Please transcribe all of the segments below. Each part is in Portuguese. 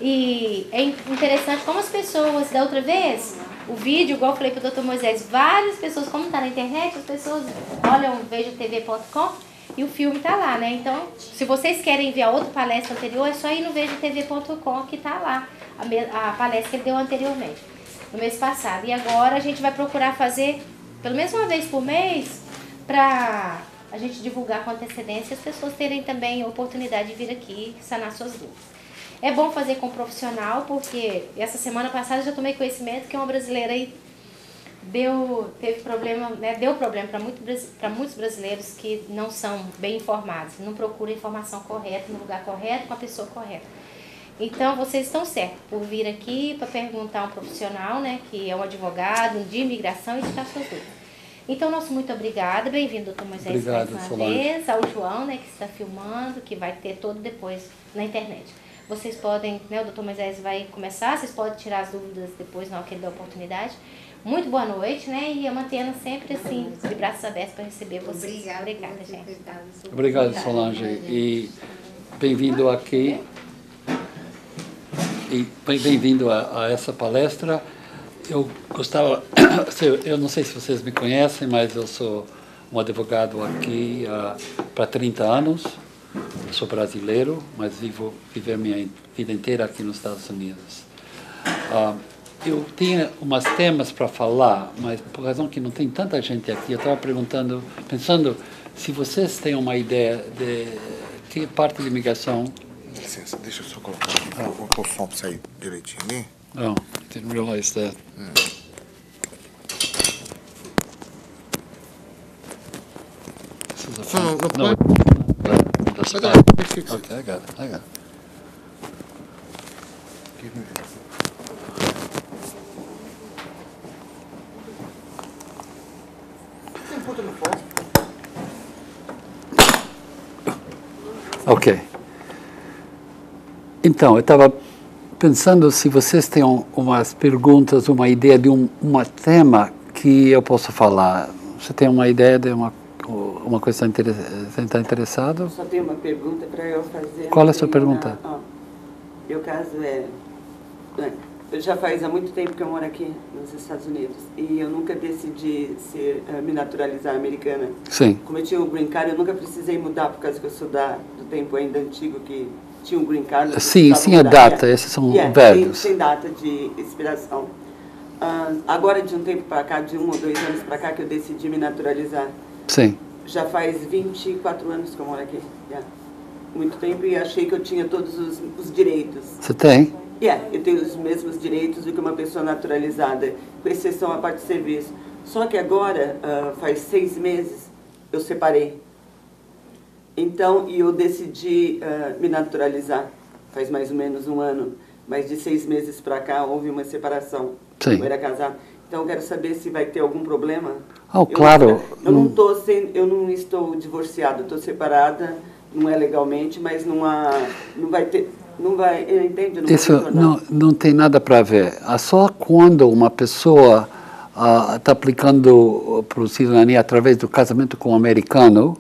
E é interessante como as pessoas, da outra vez, o vídeo, igual eu falei para o Dr. Moisés, várias pessoas, como está na internet, as pessoas olham vejotv.com e o filme está lá, né? Então, se vocês querem enviar outra palestra anterior, é só ir no vejotv.com que está lá, a palestra que ele deu anteriormente, no mês passado. E agora a gente vai procurar fazer, pelo menos uma vez por mês, para a gente divulgar com antecedência e as pessoas terem também a oportunidade de vir aqui sanar suas dúvidas. É bom fazer com um profissional, porque essa semana passada eu já tomei conhecimento que uma brasileira aí teve problema, né, deu problema para muitos brasileiros que não são bem informados, não procuram a informação correta, no lugar correto, com a pessoa correta. Então, vocês estão certos por vir aqui para perguntar a um profissional, né, que é um advogado de imigração e tirar suas dúvidas. Então, nosso muito obrigada, bem-vindo, doutor Moisés, Obrigado, mais uma vez, ao João, né, que está filmando, que vai ter todo depois na internet. Vocês podem, né, o doutor Moisés vai começar, vocês podem tirar as dúvidas depois, na hora que ele der a oportunidade. Muito boa noite, né, e a mantendo sempre assim, de braços abertos para receber vocês. Obrigada, gente. Obrigado, Solange. E bem-vindo aqui. E bem-vindo a essa palestra. Eu gostava, eu não sei se vocês me conhecem, mas eu sou um advogado aqui para 30 anos. Eu sou brasileiro, mas vivi a minha vida inteira aqui nos Estados Unidos. Eu tinha umas temas para falar, mas por razão que não tem tanta gente aqui, eu estava pensando se vocês têm uma ideia de que parte de imigração... Licença, deixa eu só colocar o som para sair direitinho ali. Oh, didn't realize that. This is a phone. No, that's bad. Okay, I got it. Give me. Ok. Então, eu estava pensando se vocês têm umas perguntas, uma ideia de um tema que eu posso falar. Você tem uma ideia de uma coisa você está interessado? Eu só tenho uma pergunta para eu fazer. Qual é a sua pergunta? Meu caso já faz há muito tempo que eu moro aqui nos Estados Unidos e eu nunca decidi me naturalizar americana. Sim. Como eu tinha o green card, eu nunca precisei mudar por causa que eu sou do tempo ainda antigo que tinha um green card. Sim, a data, esses são velhos. Sem data de expiração. Agora, de um tempo para cá, de 1 ou 2 anos para cá, que eu decidi me naturalizar. Sim. Já faz 24 anos que eu moro aqui. Muito tempo e achei que eu tinha todos os direitos. Você tem? Eu tenho os mesmos direitos do que uma pessoa naturalizada, com exceção à parte de serviço. Só que agora, faz 6 meses, eu separei. Então, eu decidi me naturalizar, faz mais ou menos 1 ano, mas de 6 meses para cá houve uma separação. Sim. Eu era casada. Então, eu quero saber se vai ter algum problema. Claro. Eu não estou divorciada, estou separada, não é legalmente, mas não vai ter... Não vai, entende? Isso não tem nada para ver. Só quando uma pessoa está aplicando para a cidadania através do casamento com um americano,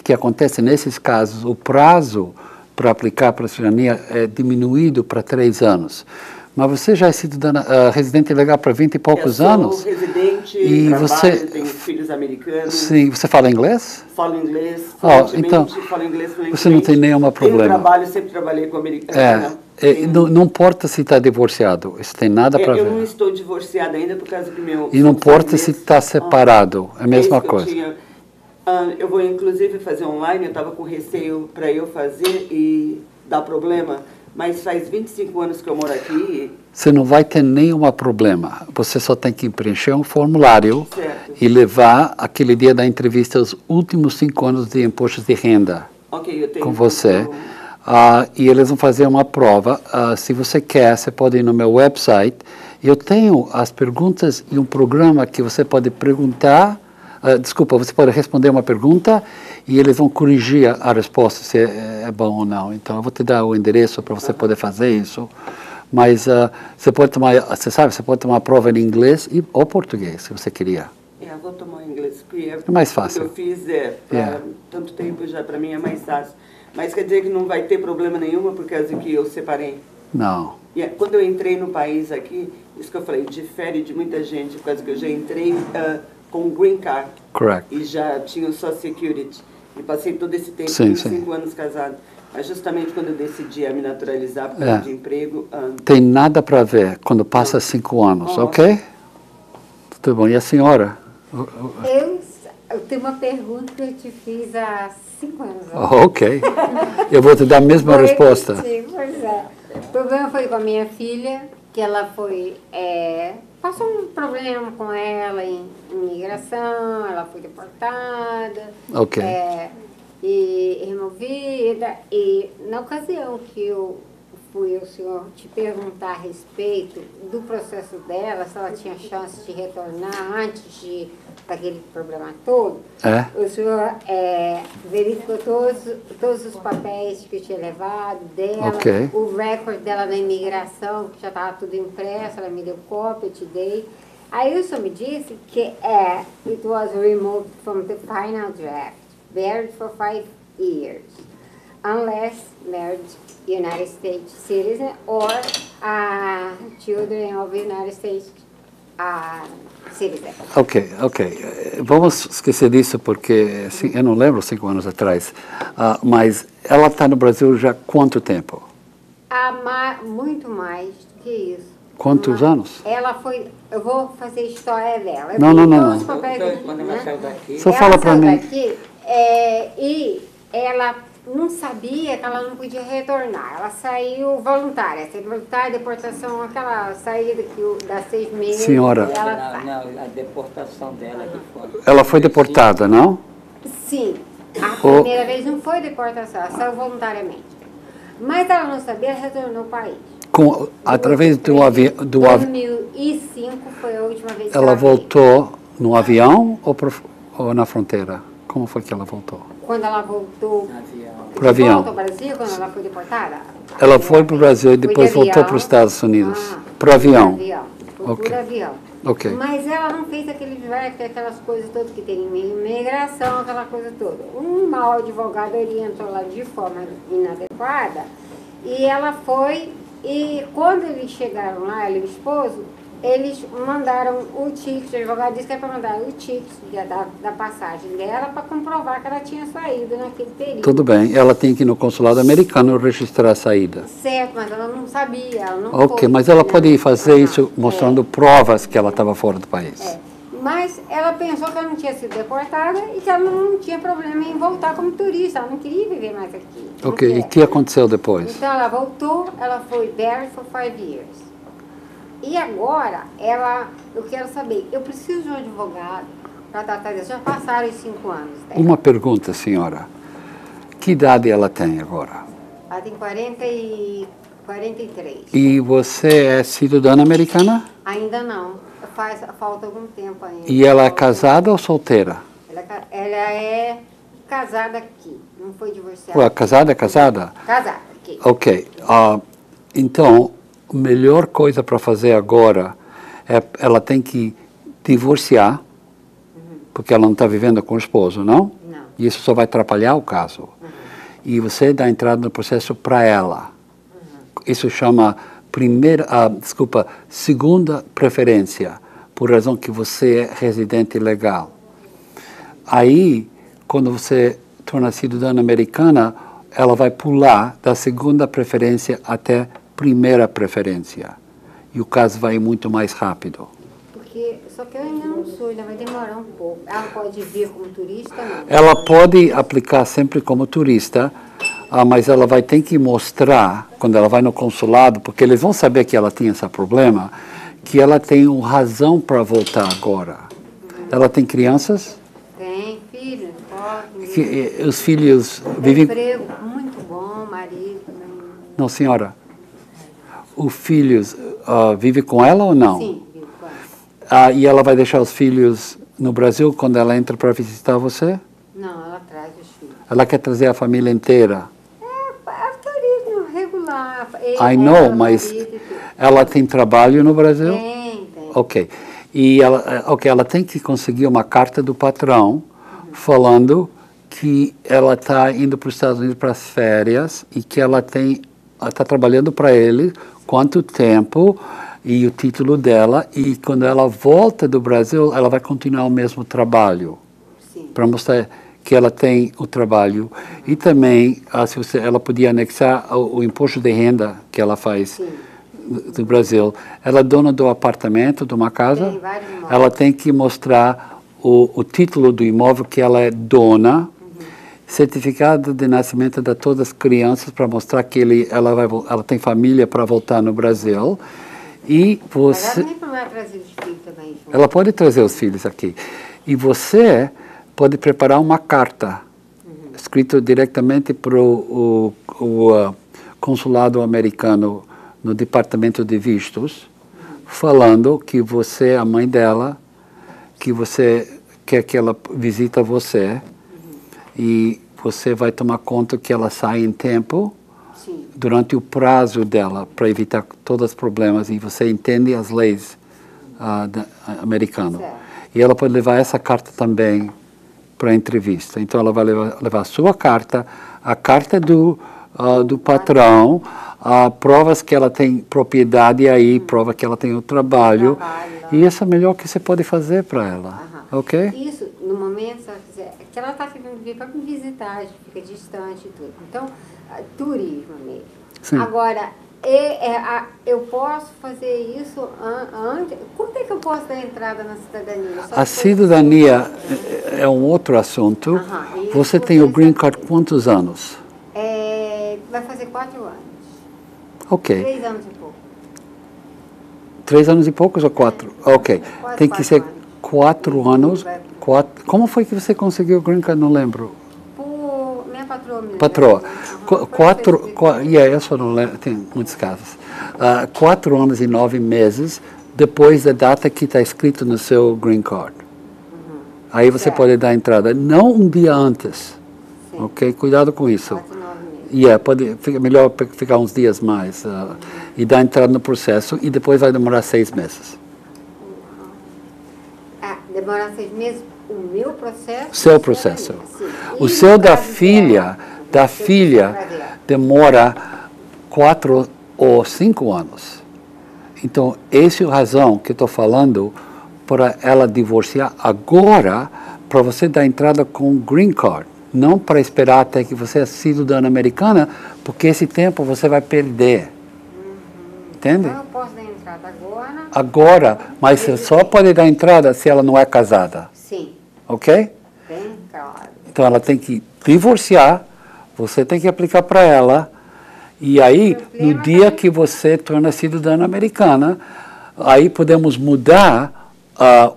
que acontece nesses casos, o prazo para aplicar para a cidadania é diminuído para 3 anos. Mas você já é cidadã, residente legal para 20 e poucos anos? Eu sou residente, tenho filhos americanos. Sim, você fala inglês? Falo inglês, então, falo inglês fluentemente. Você não tem nenhum problema. Sempre trabalhei com americanos. Não importa se está divorciado, isso tem nada para ver. Eu não estou divorciada ainda por causa que meu... E não importa se está separado, é a mesma coisa. Eu vou inclusive fazer online, eu estava com receio para eu fazer e dar problema. Mas faz 25 anos que eu moro aqui. Você não vai ter nenhum problema. Você só tem que preencher um formulário e levar aquele dia da entrevista os últimos 5 anos de impostos de renda eu tenho com você. E eles vão fazer uma prova. Se você quer, você pode ir no meu website. Eu tenho as perguntas e um programa que você pode perguntar. Você pode responder uma pergunta e eles vão corrigir a resposta, se é bom ou não. Então, eu vou te dar o endereço para você poder fazer isso. Mas você pode tomar a prova em inglês ou português, se você queria. Eu vou tomar em inglês, porque é mais fácil. Eu fiz tanto tempo já, para mim é mais fácil. Mas quer dizer que não vai ter problema nenhuma por causa que eu separei? Não. E quando eu entrei no país aqui, isso que eu falei, difere de muita gente, por causa que eu já entrei com green card. Correct. E já tinha o Social Security. E passei todo esse tempo, Sim, 25 anos casado. Mas justamente quando eu decidi me naturalizar por É. causa de emprego... Tem nada para ver quando passa 5 anos, ok? Tudo bom. E a senhora? Eu tenho uma pergunta que eu te fiz há 5 anos. Ok. Eu vou te dar a mesma resposta. Pois é. O problema foi com a minha filha, que ela foi... passou um problema com ela em imigração, ela foi deportada. Ok. E removida. E na ocasião que eu fui ao senhor te perguntar a respeito do processo dela, se ela tinha chance de retornar antes daquele problema todo, o senhor verificou todos os papéis que eu tinha levado dela, Ok. o recorde dela na imigração, que já estava tudo impresso, ela me deu cópia, eu te dei. Aí o senhor me disse que it was removed from the final draft, buried for 5 years, unless married United States citizen or children of United States citizen. Ok. Vamos esquecer disso porque assim, eu não lembro 5 anos atrás. Mas ela está no Brasil já há quanto tempo? Muito mais do que isso. Quantos anos? Ela foi... Eu vou fazer a história dela. Não. Quando ela saiu daqui... Só fala para mim. E ela não sabia que ela não podia retornar. Ela saiu voluntária. Saiu voluntária, deportação, aquela saída das 6 meses. Senhora. Não, a deportação dela aqui fora. Ela foi deportada, não? Sim. A primeira vez não foi deportação, ela saiu voluntariamente. Mas ela não sabia, ela retornou ao país. Através do avião. 2005 foi a última vez que Ela veio. voltou no avião ou na fronteira? Como foi que ela voltou? Quando ela voltou Por avião. voltou ao Brasil, quando ela foi deportada? Ela foi para o Brasil e Foi depois de voltou avião. para os Estados Unidos. Por Por avião. Foi Ok. por avião. Ok. Mas ela não fez aquele verbo, aquelas coisas todas que tem em imigração, aquela coisa toda. Um mau advogado orientou ela de forma inadequada e ela foi. E quando eles chegaram lá, ela e o esposo, eles mandaram o ticket, o advogado disse que é para mandar o ticket da passagem dela para comprovar que ela tinha saído naquele período. Tudo bem. Ela tem que ir no consulado americano registrar a saída. Certo, mas ela não sabia, ela não Ok, foi, mas ela né? pode fazer isso mostrando provas que ela estava fora do país. Mas ela pensou que ela não tinha sido deportada e que ela não tinha problema em voltar como turista, ela não queria viver mais aqui. Ok, Não e o quer. que aconteceu depois? Então ela voltou, ela foi there for 5 years. E agora, eu quero saber, eu preciso de um advogado para tratar disso. Já passaram os 5 anos dela. Uma pergunta, senhora. Que idade ela tem agora? Ela tem 43. E você é cidadã americana? Ainda não. Falta algum tempo ainda. E ela é casada ou solteira? Ela é casada aqui, não foi divorciada. Ué, casada? Casada aqui. Ok. Então, a melhor coisa para fazer agora é ela tem que divorciar, porque ela não está vivendo com o esposo, não? Não. E isso só vai atrapalhar o caso. E você dá entrada no processo para ela. Isso chama segunda preferência, por razão que você é residente legal. Aí, quando você torna cidadã americana, ela vai pular da segunda preferência até primeira preferência. E o caso vai muito mais rápido. Só que eu ainda não sou, ainda vai demorar um pouco. Ela pode vir como turista, não? Ela pode aplicar sempre como turista, mas ela vai ter que mostrar, quando ela vai no consulado, porque eles vão saber que ela tinha esse problema, que ela tem uma razão para voltar agora. Ela tem crianças? Tem filhos, Os filhos tem vivem... emprego muito bom, marido também. Não, senhora. Os filhos vivem com ela ou não? Sim, vivo com ela. E ela vai deixar os filhos no Brasil quando ela entra para visitar você? Não, ela traz os filhos. Ela quer trazer a família inteira? É turismo regular. I know, mas ela tem trabalho no Brasil? Tem. Ok. E ela tem que conseguir uma carta do patrão falando que ela está indo para os Estados Unidos para as férias e que ela tem está trabalhando para ele, quanto tempo e o título dela, e quando ela volta do Brasil, ela vai continuar o mesmo trabalho, para mostrar que ela tem o trabalho. E também, ela podia anexar o imposto de renda que ela faz do Brasil. Ela é dona do apartamento, de uma casa, ela tem que mostrar o título do imóvel que ela é dona, certificado de nascimento de todas as crianças para mostrar que ela tem família para voltar no Brasil. E você... Mas ela vai trazer os filhos também. Ela pode trazer os filhos aqui. E você pode preparar uma carta, escrita diretamente para o consulado americano no Departamento de Vistos, falando que você é a mãe dela, que você quer que ela visita você, e você vai tomar conta que ela sai em tempo, durante o prazo dela, para evitar todos os problemas, e você entende as leis americanas. E ela pode levar essa carta também para a entrevista. Então, ela vai levar a sua carta, a carta do patrão, provas que ela tem propriedade aí, prova que ela tem o trabalho. E isso é o melhor que você pode fazer para ela. Ok? Isso, no momento, se ela quiser, que ela está querendo vir para me visitar, fica distante e tudo. Então, turismo mesmo. Sim. Agora, eu posso fazer isso antes? Quando é que eu posso dar entrada na cidadania? A cidadania é um outro assunto. Você tem o green card quantos anos? Vai fazer 4 anos. Ok. 3 anos e pouco. 3 anos e poucos ou 4? Ok. Tem que ser 4 anos. Como foi que você conseguiu o green card? Não lembro. Por minha patroa mesmo. Patroa. Eu só não lembro, tem muitos casos. 4 anos e 9 meses depois da data que está escrito no seu green card. Aí você pode dar entrada, não um dia antes. Ok? Cuidado com isso. 4, 9 meses. Melhor ficar uns dias mais e dar entrada no processo, e depois vai demorar 6 meses. Demorar 6 meses o meu processo? Seu processo. O seu da filha demora 4 ou 5 anos. Então, essa é a razão que eu estou falando para ela divorciar agora, para você dar entrada com green card. Não para esperar até que você é cidadã americana, porque esse tempo você vai perder. Entende? Então eu posso dar entrada agora? Agora, mas você só pode dar entrada se ela não é casada. Sim. Ok? Bem claro. Então ela tem que divorciar, você tem que aplicar para ela, e aí, no dia que você torna cidadã americana, aí podemos mudar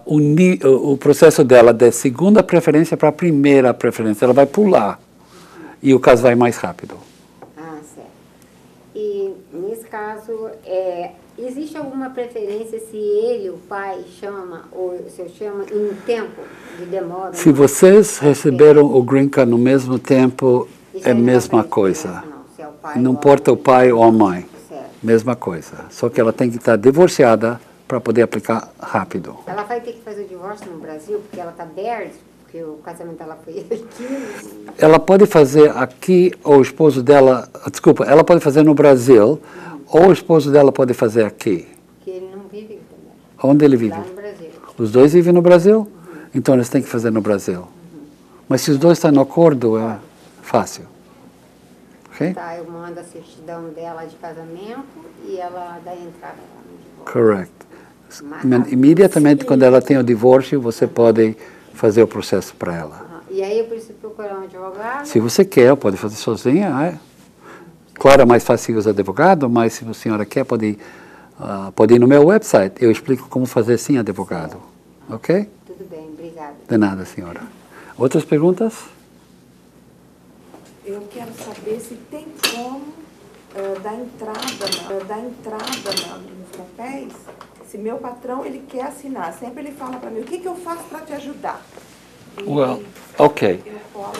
o processo dela de segunda preferência para primeira preferência. Ela vai pular e o caso vai mais rápido. Certo. E, nesse caso, existe alguma preferência se ele, o pai, chama, ou se eu chamo, em tempo de demora? Se vocês receberam o green card no mesmo tempo, é a mesma coisa. Não importa o pai ou a mãe. Certo. Mesma coisa. Só que ela tem que estar divorciada para poder aplicar rápido. Ela vai ter que fazer o divórcio no Brasil, porque ela está BERD, porque o casamento dela foi aqui. Ela pode fazer aqui, ou o esposo dela... Desculpa, ela pode fazer no Brasil, ou o esposo dela pode fazer aqui. Porque ele não vive aqui também. Onde ele vive? Lá no Brasil. Os dois vivem no Brasil? Então eles têm que fazer no Brasil. Mas se os dois estão no acordo, é fácil. Ok? Tá, eu mando a certidão dela de casamento e ela dá entrada lá no divórcio. Correct. Imediatamente quando ela tem o divórcio, você pode fazer o processo para ela. E aí eu preciso procurar um advogado? Se você quer, pode fazer sozinha. Claro, é mais fácil usar advogado, mas se a senhora quer, pode ir no meu website. Eu explico como fazer sem advogado. Ok? Tudo bem, obrigada. De nada, senhora. Outras perguntas? Eu quero saber se tem como dar entrada nos papéis, se meu patrão ele quer assinar. Sempre ele fala para mim, o que eu faço para te ajudar? Ok.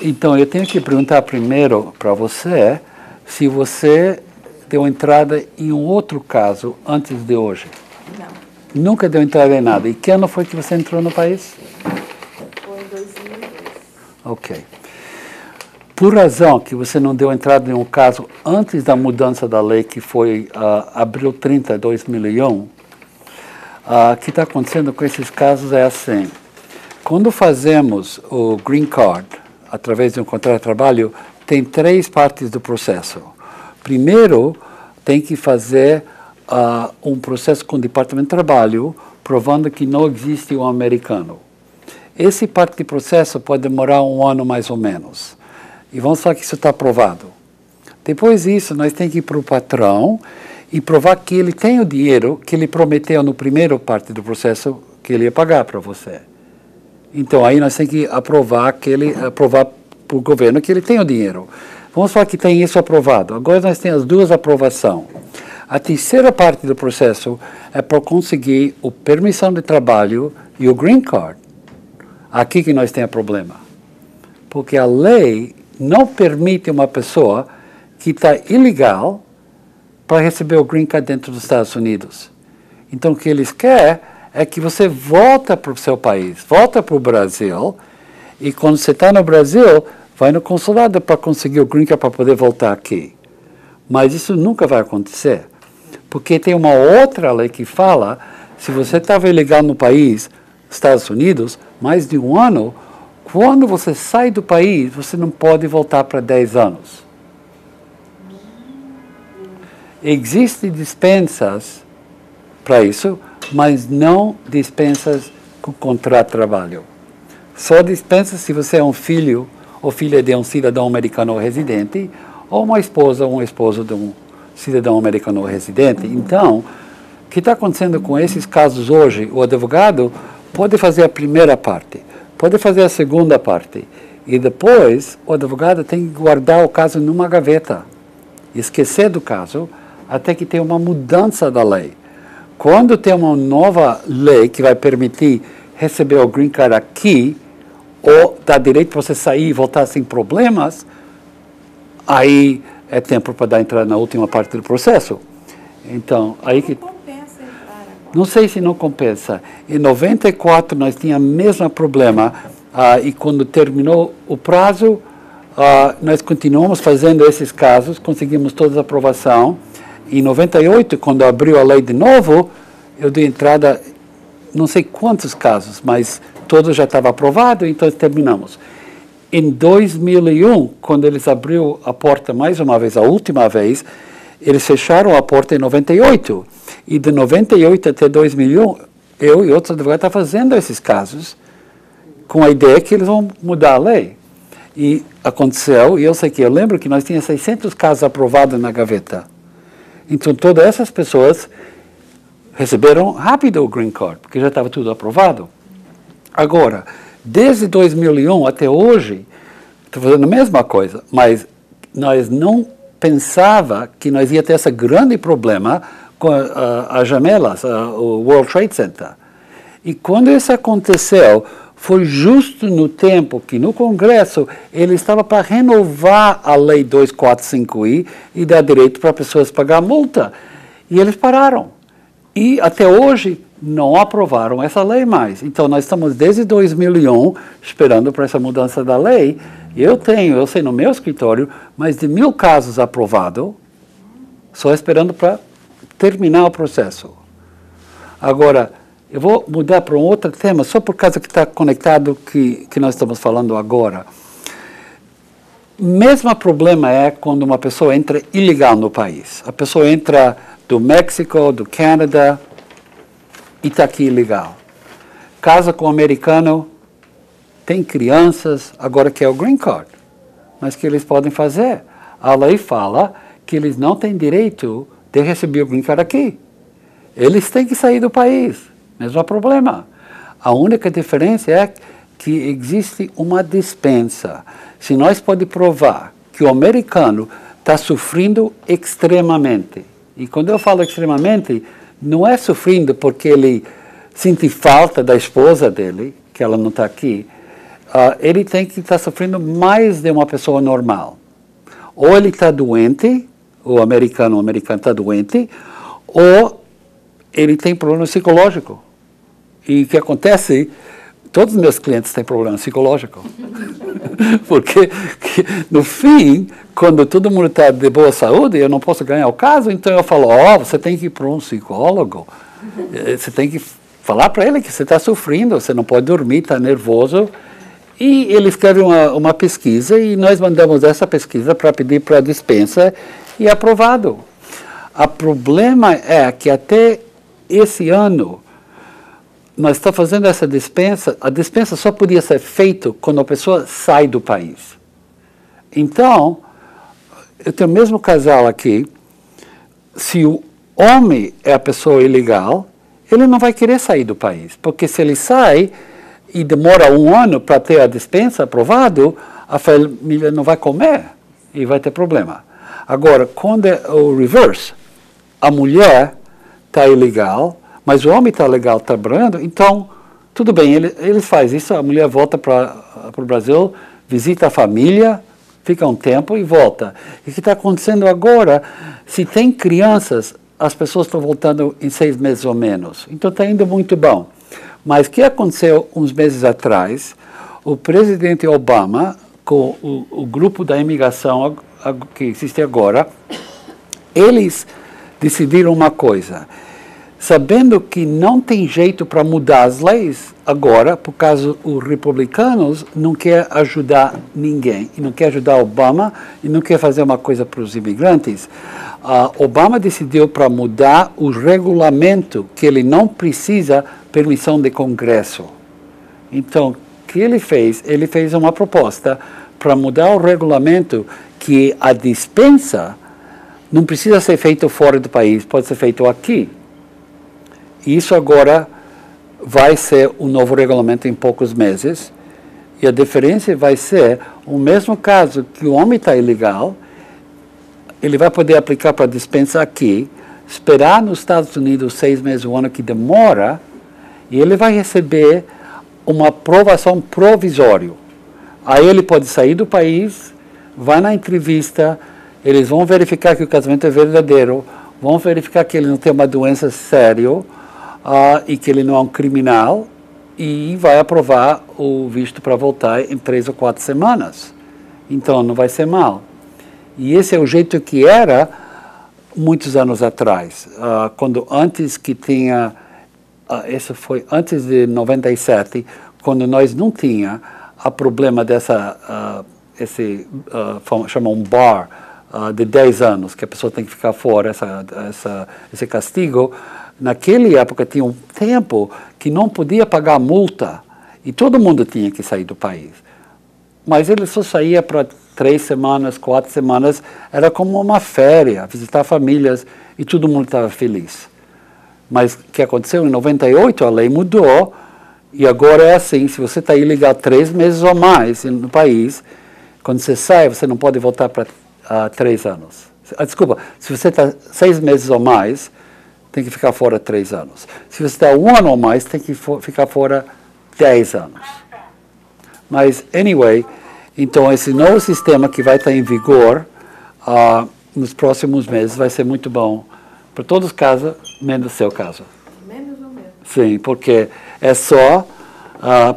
Então, eu tenho que perguntar primeiro para você se você deu entrada em um outro caso antes de hoje. Não. Nunca deu entrada em nada. E que ano foi que você entrou no país? Foi em 2002. Ok. por razão que você não deu entrada em um caso antes da mudança da lei, que foi abril 30, 2001, o que está acontecendo com esses casos é assim. Quando fazemos o Green Card, através de um contrato de trabalho, tem 3 partes do processo. Primeiro, tem que fazer um processo com o Departamento de Trabalho, provando que não existe um americano. Esse parte do processo pode demorar 1 ano mais ou menos. E vamos falar que isso está aprovado. Depois disso, nós temos que ir para o patrão e provar que ele tem o dinheiro que ele prometeu no primeiro parte do processo que ele ia pagar para você. Então, aí nós temos que aprovar para o governo que ele tem o dinheiro. Vamos falar que tem isso aprovado. Agora nós temos as 2 aprovações. A terceira parte do processo é para conseguir a permissão de trabalho e o Green Card. Aqui que nós temos problema. Porque a lei não permite uma pessoa que está ilegal para receber o Green Card dentro dos Estados Unidos. Então, o que eles querem é que você volta para o seu país, volta para o Brasil, e quando você está no Brasil, vai no consulado para conseguir o Green Card para poder voltar aqui. Mas isso nunca vai acontecer, porque tem uma outra lei que fala, se você estava ilegal no país, Estados Unidos, mais de 1 ano, quando você sai do país, você não pode voltar para 10 anos. Existem dispensas para isso, mas não dispensas com contrato de trabalho. Só dispensas se você é um filho ou filha de um cidadão americano residente, ou uma esposa ou um esposo de um cidadão americano residente. Então, o que está acontecendo com esses casos hoje? O advogado pode fazer a primeira parte, pode fazer a segunda parte, e depois o advogado tem que guardar o caso numa gaveta, esquecer do caso, até que tenha uma mudança da lei. Quando tem uma nova lei que vai permitir receber o Green Card aqui, ou dar direito para você sair e voltar sem problemas, aí é tempo para dar entrada na última parte do processo. Então, aí que... Não sei se não compensa. Em 94 nós tínhamos o mesmo problema, e quando terminou o prazo, nós continuamos fazendo esses casos, conseguimos toda a aprovação. Em 98, quando abriu a lei de novo, eu dei entrada, não sei quantos casos, mas todos já estavam aprovados, então terminamos. Em 2001, quando eles abriram a porta mais uma vez, a última vez, eles fecharam a porta em 98. E de 98 até 2001, eu e outros advogados estão fazendo esses casos com a ideia que eles vão mudar a lei. E aconteceu, e eu lembro que nós tínhamos 600 casos aprovados na gaveta. Então, todas essas pessoas receberam rápido o Green Card, porque já estava tudo aprovado. Agora, desde 2001 até hoje, estou fazendo a mesma coisa, mas nós não pensava que nós ia ter esse grande problema com as janelas, o World Trade Center. E quando isso aconteceu, foi justo no tempo que no Congresso ele estava para renovar a Lei 245I e dar direito para pessoas pagar multa. E eles pararam. E até hoje não aprovaram essa lei mais. Então nós estamos desde 2001 esperando para essa mudança da lei. Eu sei no meu escritório, mais de 1000 casos aprovados, só esperando para terminar o processo. Agora, eu vou mudar para um outro tema, só por causa que está conectado que nós estamos falando agora. O mesmo problema é quando uma pessoa entra ilegal no país. A pessoa entra do México, do Canadá, e está aqui ilegal. Casa com um americano, tem crianças, agora quer o Green Card. Mas o que eles podem fazer? A lei fala que eles não têm direito de receber o Green Card aqui. Eles têm que sair do país. Mesmo problema. A única diferença é que existe uma dispensa. Se nós podemos provar que o americano está sofrendo extremamente, e quando eu falo extremamente, não é sofrendo porque ele sente falta da esposa dele, que ela não está aqui, ele tem que estar sofrendo mais de uma pessoa normal. Ou ele está doente, o americano está doente, ou ele tem problema psicológico. E o que acontece, todos os meus clientes têm problema psicológico. Porque, no fim, quando todo mundo está de boa saúde, eu não posso ganhar o caso, então eu falo, você tem que ir para um psicólogo. Você tem que falar para ele que você está sofrendo, você não pode dormir, está nervoso. E ele escreve uma pesquisa e nós mandamos essa pesquisa para pedir para a dispensa e é aprovado. O problema é que até esse ano, nós estamos fazendo essa dispensa, a dispensa só podia ser feita quando a pessoa sai do país. Então, eu tenho o mesmo casal aqui, se o homem é a pessoa ilegal, ele não vai querer sair do país, porque se ele sai e demora 1 ano para ter a dispensa aprovado, a família não vai comer e vai ter problema. Agora, quando é o reverse, a mulher está ilegal, mas o homem está legal trabalhando, então, tudo bem, ele faz isso, a mulher volta para o Brasil, visita a família, fica um tempo e volta. E o que está acontecendo agora, se tem crianças, as pessoas estão voltando em 6 meses ou menos. Então está indo muito bom. Mas o que aconteceu uns meses atrás, o presidente Obama, com o grupo da imigração que existe agora, eles decidiram uma coisa. Sabendo que não tem jeito para mudar as leis agora, por causa os republicanos não querem ajudar ninguém, e não quer ajudar Obama, e não quer fazer uma coisa para os imigrantes, Obama decidiu para mudar o regulamento, que ele não precisa permissão de Congresso. Então, o que ele fez? Ele fez uma proposta para mudar o regulamento que a dispensa não precisa ser feita fora do país, pode ser feito aqui. Isso agora vai ser um novo regulamento em poucos meses, e a diferença vai ser o mesmo caso que o homem está ilegal, ele vai poder aplicar para a dispensa aqui, esperar nos Estados Unidos 6 meses, 1 ano que demora, e ele vai receber uma aprovação provisória. Aí ele pode sair do país, vai na entrevista, eles vão verificar que o casamento é verdadeiro, vão verificar que ele não tem uma doença séria, e que ele não é um criminal, e vai aprovar o visto para voltar em 3 ou 4 semanas. Então, não vai ser mal. E esse é o jeito que era muitos anos atrás, quando antes que tinha, isso foi antes de 97, quando nós não tinha o problema dessa, chama um bar, de 10 anos, que a pessoa tem que ficar fora, esse castigo. Naquela época tinha um tempo que não podia pagar multa e todo mundo tinha que sair do país. Mas ele só saía para 3 semanas, 4 semanas, era como uma férias, visitar famílias e todo mundo estava feliz. Mas o que aconteceu em 98, a lei mudou e agora é assim, se você está ilegal 3 meses ou mais no país, quando você sai, você não pode voltar para 3 anos. Desculpa, se você está 6 meses ou mais, tem que ficar fora 3 anos. Se você está 1 ano ou mais, tem que ficar fora 10 anos. Mas, anyway, então esse novo sistema que vai estar em vigor nos próximos meses vai ser muito bom para todos os casos, menos o seu caso. Menos ou menos? Sim, porque é só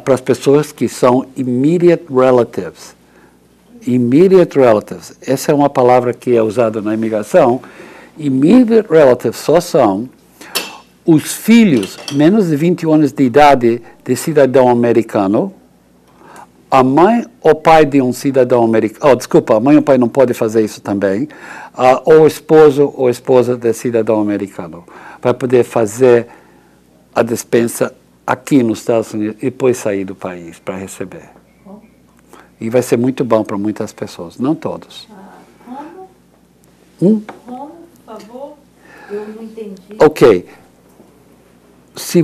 para as pessoas que são immediate relatives. Immediate relatives, essa é uma palavra que é usada na imigração. Immediate relatives só são os filhos menos de 21 anos de idade de cidadão americano, a mãe ou pai de um cidadão americano, desculpa, a mãe ou pai não pode fazer isso também, ou esposo ou esposa de cidadão americano. Vai poder fazer a dispensa aqui nos Estados Unidos e depois sair do país para receber. E vai ser muito bom para muitas pessoas, não todos. Como, por favor? Eu não entendi. Ok. Se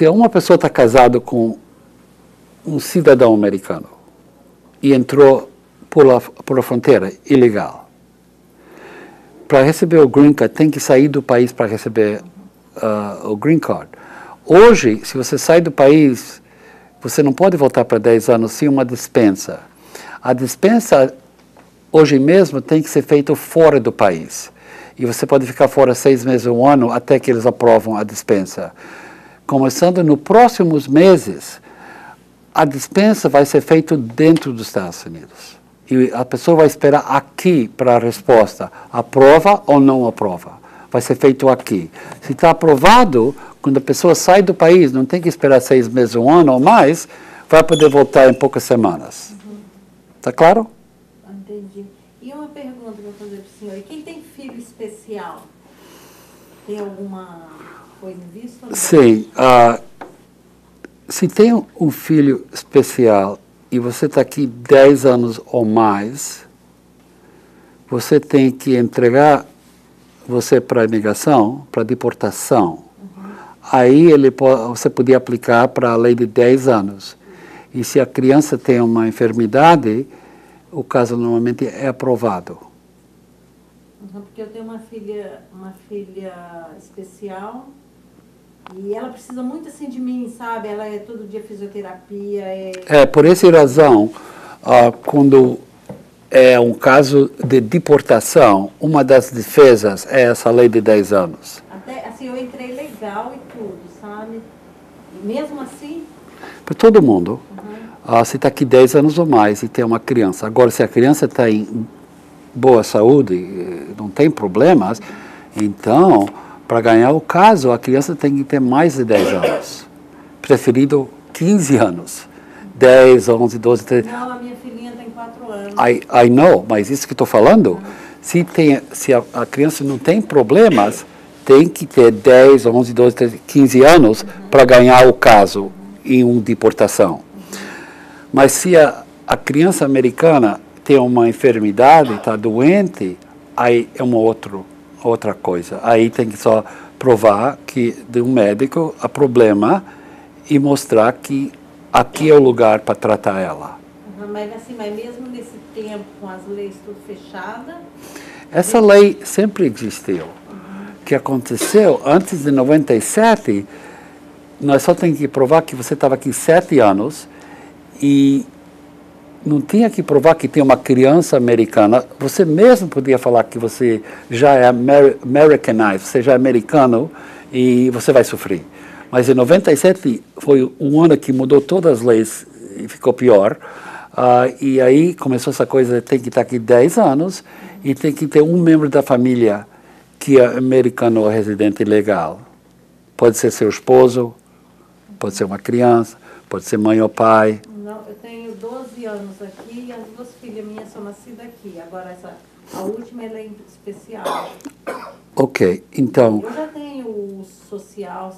uma pessoa está casada com um cidadão americano e entrou por a fronteira ilegal, para receber o green card tem que sair do país para receber o green card. Hoje, se você sai do país, você não pode voltar para 10 anos sem uma dispensa. A dispensa, hoje mesmo, tem que ser feita fora do país. E você pode ficar fora 6 meses ou 1 ano até que eles aprovam a dispensa. começando nos próximos meses, a dispensa vai ser feita dentro dos Estados Unidos. E a pessoa vai esperar aqui para a resposta, aprova ou não aprova. Vai ser feito aqui. Se está aprovado, quando a pessoa sai do país, não tem que esperar 6 meses, 1 ano ou mais, vai poder voltar em poucas semanas. Está claro? Entendi. E uma pergunta que eu vou fazer para o senhor. E quem tem filho especial, tem alguma coisa em vista? Sim. Se tem um filho especial e você está aqui 10 anos ou mais, você tem que entregar você para a imigração, para a deportação. Aí você podia aplicar para a lei de 10 anos. E se a criança tem uma enfermidade, o caso normalmente é aprovado. Porque eu tenho uma filha especial e ela precisa muito assim de mim, sabe? Ela é todo dia fisioterapia. Por essa razão, quando é um caso de deportação, uma das defesas é essa lei de 10 anos. Até assim, eu entrei legal e tudo, sabe? E mesmo assim... Para todo mundo. Se está aqui 10 anos ou mais e tem uma criança. Agora, se a criança está em boa saúde, não tem problemas, então, para ganhar o caso, a criança tem que ter mais de 10 anos. Preferido 15 anos. 10, 11, 12, 13. Não, a minha filhinha tem 4 anos. I know, mas isso que estou falando, se a criança não tem problemas, tem que ter 10, 11, 12, 13, 15 anos para ganhar o caso em uma deportação. Mas se a criança americana tem uma enfermidade, está doente, aí é uma outra coisa. Aí tem que só provar que de um médico há problema e mostrar que aqui é o lugar para tratar ela. Mas assim, mas mesmo nesse tempo, com as leis tudo fechadas... Essa lei sempre existiu. O que aconteceu antes de 97, nós só temos que provar que você estava aqui 7 anos e não tinha que provar que tem uma criança americana. Você mesmo podia falar que você já é Americanized, você já é americano e você vai sofrer. Mas em 97 foi um ano que mudou todas as leis e ficou pior. E aí começou essa coisa, tem que estar aqui 10 anos e tem que ter um membro da família que é americano ou residente legal. Pode ser seu esposo, pode ser uma criança, pode ser mãe ou pai. Não, eu tenho 12 anos aqui e as 2 filhas minhas são nascidas aqui. Agora, a última ela é especial. Ok, então... Eu já tenho o social,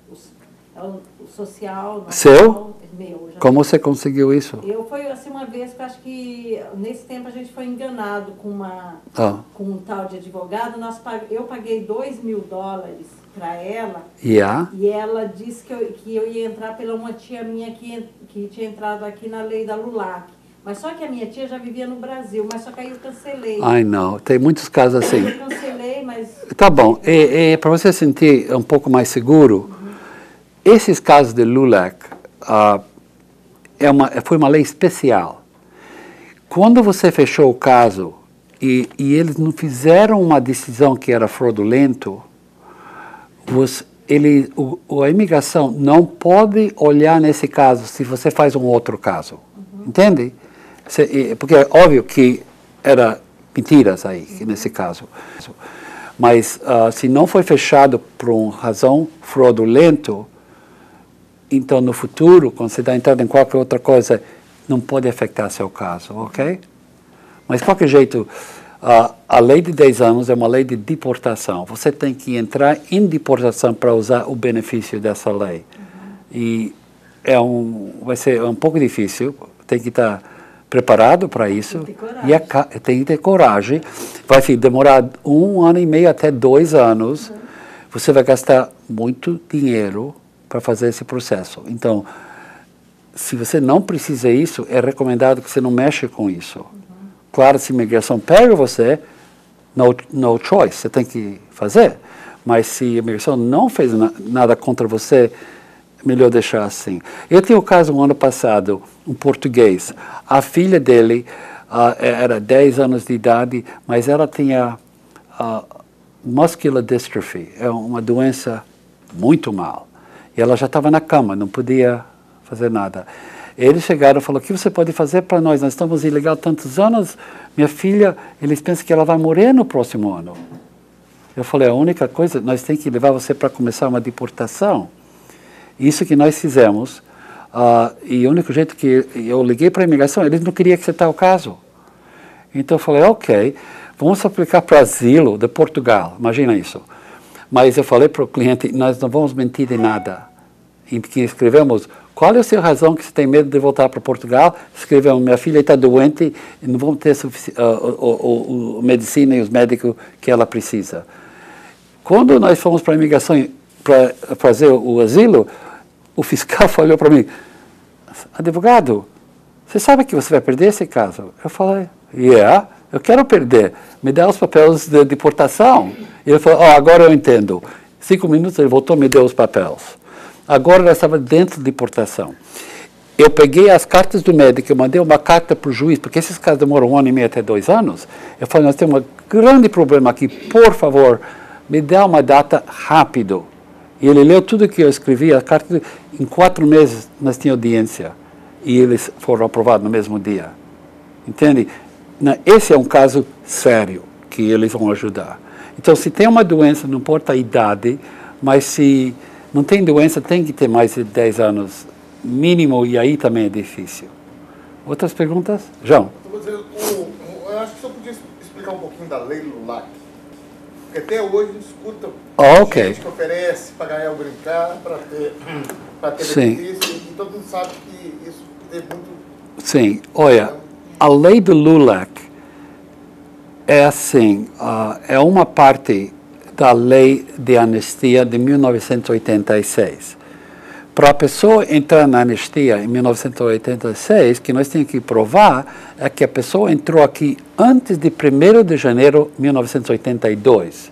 o social... Seu? Meu. Como você conseguiu isso? Foi assim uma vez que eu acho que nesse tempo a gente foi enganado com com um tal de advogado. Eu paguei $2.000 para ela. E ela disse que eu ia entrar pela uma tia minha que tinha entrado aqui na lei da LULAC. Mas só que a minha tia já vivia no Brasil, mas só que aí eu cancelei. Ai, não. Tem muitos casos assim. Eu cancelei, mas... Tá bom. Para você sentir um pouco mais seguro, esses casos de LULAC foi uma lei especial. Quando você fechou o caso e eles não fizeram uma decisão que era fraudulento, a imigração não pode olhar nesse caso se você faz um outro caso. Entende? Porque é óbvio que era mentiras aí, nesse caso. Mas se não foi fechado por uma razão fraudulenta, então no futuro, quando você está entrando em qualquer outra coisa, não pode afetar seu caso, ok? Mas de qualquer jeito, a lei de 10 anos é uma lei de deportação. Você tem que entrar em deportação para usar o benefício dessa lei. E vai ser um pouco difícil, tem que estar preparado para isso. Tem que ter coragem. Vai demorar 1 ano e meio até 2 anos. Você vai gastar muito dinheiro para fazer esse processo. Então, se você não precisa disso, é recomendado que você não mexa com isso. Claro, se a imigração pega você, no choice, você tem que fazer. Mas se a imigração não fez nada contra você, é melhor deixar assim. Eu tive um caso no ano passado, um português. A filha dele era 10 anos de idade, mas ela tinha muscular dystrophy, é uma doença muito mal. E ela já estava na cama, não podia fazer nada. Eles chegaram e falaram, o que você pode fazer para nós? Nós estamos ilegal há tantos anos, minha filha, eles pensam que ela vai morrer no próximo ano. Eu falei, a única coisa, nós temos que levar você para começar uma deportação. Isso que nós fizemos, e o único jeito que eu liguei para a imigração, eles não queriam aceitar o caso. Então eu falei, ok, vamos aplicar para asilo de Portugal, imagina isso. Mas eu falei para o cliente, nós não vamos mentir de nada. Em que escrevemos, qual é a sua razão que você tem medo de voltar para Portugal? Escrevemos, minha filha está doente e não vamos ter a medicina e os médicos que ela precisa. Quando nós fomos para a imigração para fazer o asilo, o fiscal falou para mim, advogado, você sabe que você vai perder esse caso? Eu falei, eu quero perder, me dá os papéis de deportação. Ele falou, agora eu entendo. 5 minutos ele voltou e me deu os papéis. Agora ela estava dentro de deportação. Eu peguei as cartas do médico, eu mandei uma carta para o juiz, porque esses casos demoram 1 ano e meio até 2 anos. Eu falei, nós temos um grande problema aqui, por favor, me dá uma data rápido. E ele leu tudo que eu escrevi, a carta, em 4 meses nós tínhamos audiência. E eles foram aprovados no mesmo dia. Entende? Esse é um caso sério, que eles vão ajudar. Então, se tem uma doença, não importa a idade, mas se não tem doença, tem que ter mais de 10 anos mínimo, e aí também é difícil. Outras perguntas? João? Eu acho que você podia explicar um pouquinho da lei LULAC. Porque até hoje a gente escuta gente que oferece para ganhar o green card, para ter benefício, e todo mundo sabe que isso tem muito... Sim, olha, a lei do LULAC é assim, é uma parte da lei de anistia de 1986. Para a pessoa entrar na anistia em 1986, que nós temos que provar é que a pessoa entrou aqui antes de 1º de janeiro de 1982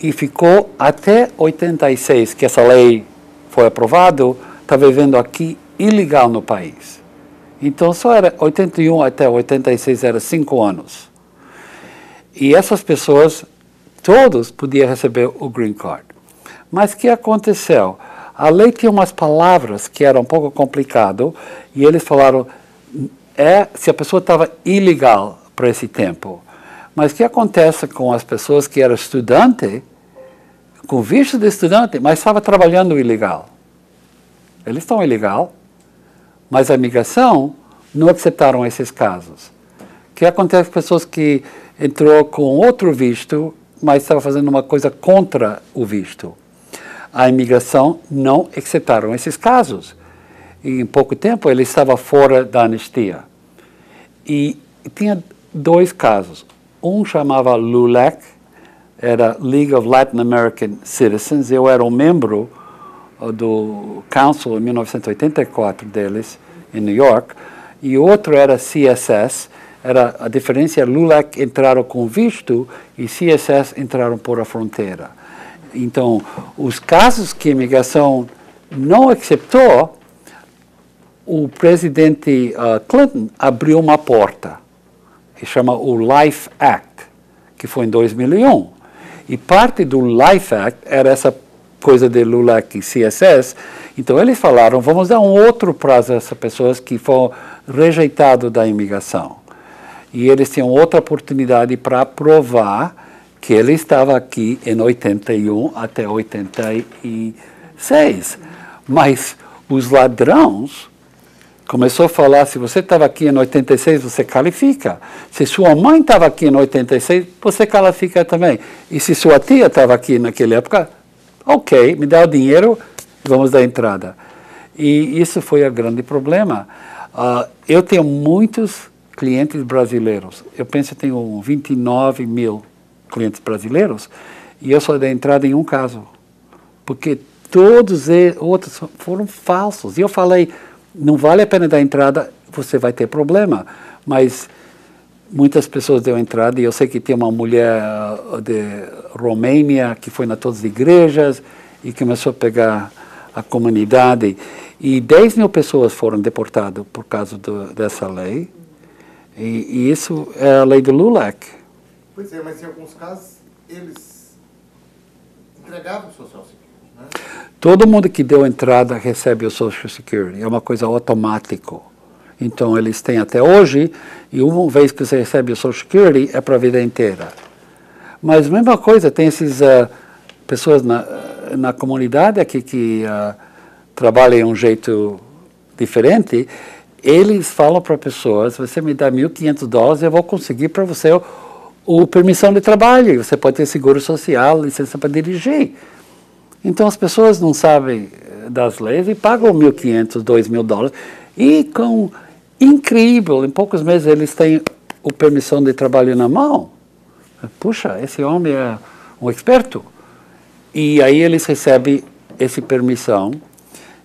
e ficou até 86, que essa lei foi aprovada, está vivendo aqui ilegal no país. Então, só era 81 até 86, era 5 anos. E essas pessoas, todos podiam receber o green card. Mas o que aconteceu? A lei tinha umas palavras que eram um pouco complicado e eles falaram se a pessoa estava ilegal para esse tempo. Mas o que acontece com as pessoas que eram estudante, com visto de estudante, mas estava trabalhando ilegal? Eles estão ilegal, mas a imigração não aceitaram esses casos. O que acontece com pessoas que entrou com outro visto, mas estava fazendo uma coisa contra o visto? A imigração não aceitaram esses casos. E em pouco tempo ele estava fora da anistia. E tinha 2 casos. Um chamava LULAC, era League of Latin American Citizens. Eu era um membro do Council em 1984 deles, em New York. E outro era CSS. A diferença é LULAC entraram com visto e CSS entraram por a fronteira. Então, os casos que a imigração não aceitou, o presidente Clinton abriu uma porta, que chama o Life Act, que foi em 2001. E parte do Life Act era essa coisa de LULAC e CSS. Então, eles falaram, vamos dar um outro prazo a essas pessoas que foram rejeitadas da imigração. E eles tinham outra oportunidade para provar que ele estava aqui em 81 até 86. Mas os ladrões começaram a falar, se você estava aqui em 86, você qualifica. Se sua mãe estava aqui em 86, você qualifica também. E se sua tia estava aqui naquela época, ok, me dá o dinheiro, vamos dar entrada. E isso foi o grande problema. Eu tenho muitos clientes brasileiros. Eu penso que tenho 29 mil clientes brasileiros, e eu só dei entrada em um caso, porque todos os outros foram falsos. E eu falei, não vale a pena dar entrada, você vai ter problema. Mas muitas pessoas deu entrada, e eu sei que tem uma mulher de Romênia que foi na todas as igrejas e começou a pegar a comunidade. E 10 mil pessoas foram deportadas por causa dessa lei. E isso é a lei do LULAC. Pois é, mas em alguns casos eles entregavam o Social Security. Todo mundo que deu entrada recebe o Social Security, é uma coisa automática. Então, eles têm até hoje, e uma vez que você recebe o Social Security, é para a vida inteira. Mas, mesma coisa, tem essas pessoas na comunidade aqui que trabalham de um jeito diferente, eles falam para pessoas, você me dá $1.500, eu vou conseguir para você o permissão de trabalho, você pode ter seguro social, licença para dirigir. Então, as pessoas não sabem das leis e pagam $1.500, $2.000, e incrível, em poucos meses eles têm o permissão de trabalho na mão. Puxa, esse homem é um experto. E aí eles recebem essa permissão,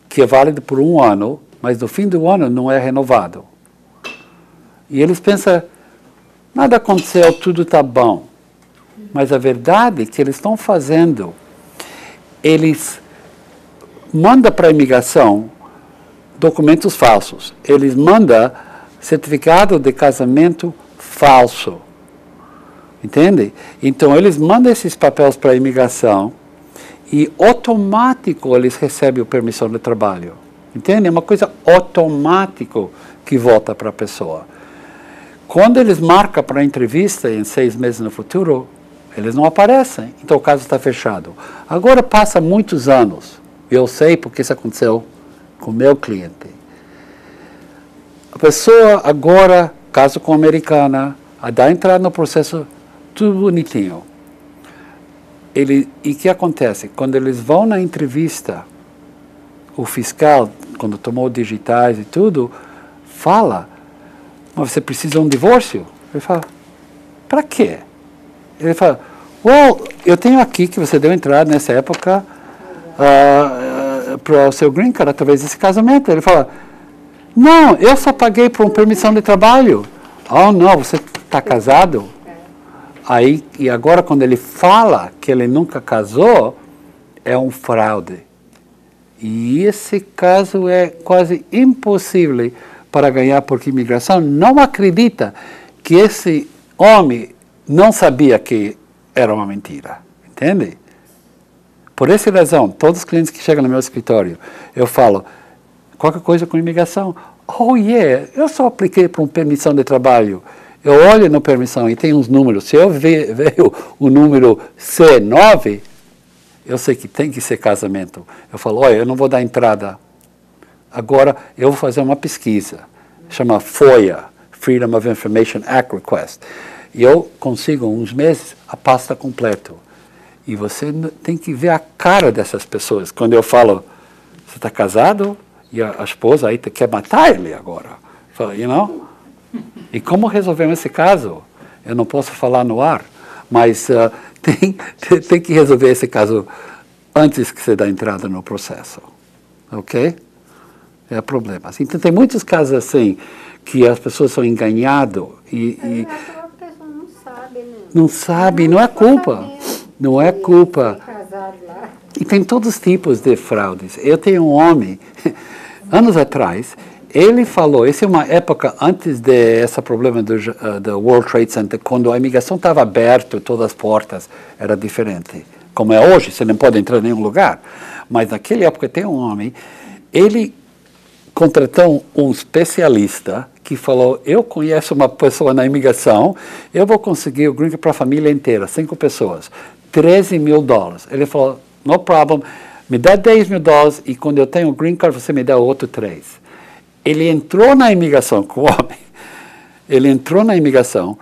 que é válida por 1 ano, mas no fim do ano não é renovado. E eles pensam, nada aconteceu, tudo está bom. Mas a verdade é que eles estão fazendo, eles mandam para a imigração documentos falsos. Eles mandam certificado de casamento falso. Entende? Então, eles mandam esses papéis para a imigração e automático eles recebem a permissão de trabalho. Entende? É uma coisa automática que volta para a pessoa. Quando eles marcam para a entrevista em 6 meses no futuro, eles não aparecem. Então, o caso está fechado. Agora, passa muitos anos. Eu sei porque isso aconteceu com o meu cliente. A pessoa agora, caso com a americana, dá entrada no processo tudo bonitinho. E o que acontece? Quando eles vão na entrevista, o fiscal, quando tomou digitais e tudo, fala, mas você precisa de um divórcio? Ele fala, para quê? Ele fala, eu tenho aqui que você deu entrada nessa época para o seu green card através desse casamento. Ele fala, não, eu só paguei por uma permissão de trabalho. Oh, não, você está casado? Aí, e agora quando ele fala que ele nunca casou, é um fraude. E esse caso é quase impossível para ganhar, porque a imigração não acredita que esse homem não sabia que era uma mentira. Entende? Por essa razão, todos os clientes que chegam no meu escritório, eu falo, qualquer coisa com imigração. Oh, yeah, eu só apliquei para uma permissão de trabalho. Eu olho na permissão e tem uns números. Se eu ver o número C9, eu sei que tem que ser casamento. Eu falo, olha, eu não vou dar entrada. Agora, eu vou fazer uma pesquisa. Chama FOIA, Freedom of Information Act Request. E eu consigo, uns meses, a pasta completa. E você tem que ver a cara dessas pessoas. Quando eu falo, você está casado? E a esposa aí quer matar ele agora. Fala, you know? E como resolvemos esse caso? Eu não posso falar no ar, mas tem que resolver esse caso antes que você dê entrada no processo. Ok? É problema. Então, tem muitos casos assim, que as pessoas são enganadas e a pessoa não sabe, né? Não sabe, não é culpa. Não é culpa. E tem todos os tipos de fraudes. Eu tenho um homem, anos atrás, ele falou, essa é uma época antes desse problema do World Trade Center, quando a imigração estava aberta, todas as portas, era diferente. Como é hoje, você não pode entrar em nenhum lugar. Mas naquela época tem um homem, ele contratou um especialista que falou, eu conheço uma pessoa na imigração, eu vou conseguir o green card para a família inteira, 5 pessoas, $13.000. Ele falou, no problem, me dá $10.000 e quando eu tenho o green card você me dá outro 3. Ele entrou na imigração com o homem, ele entrou na imigração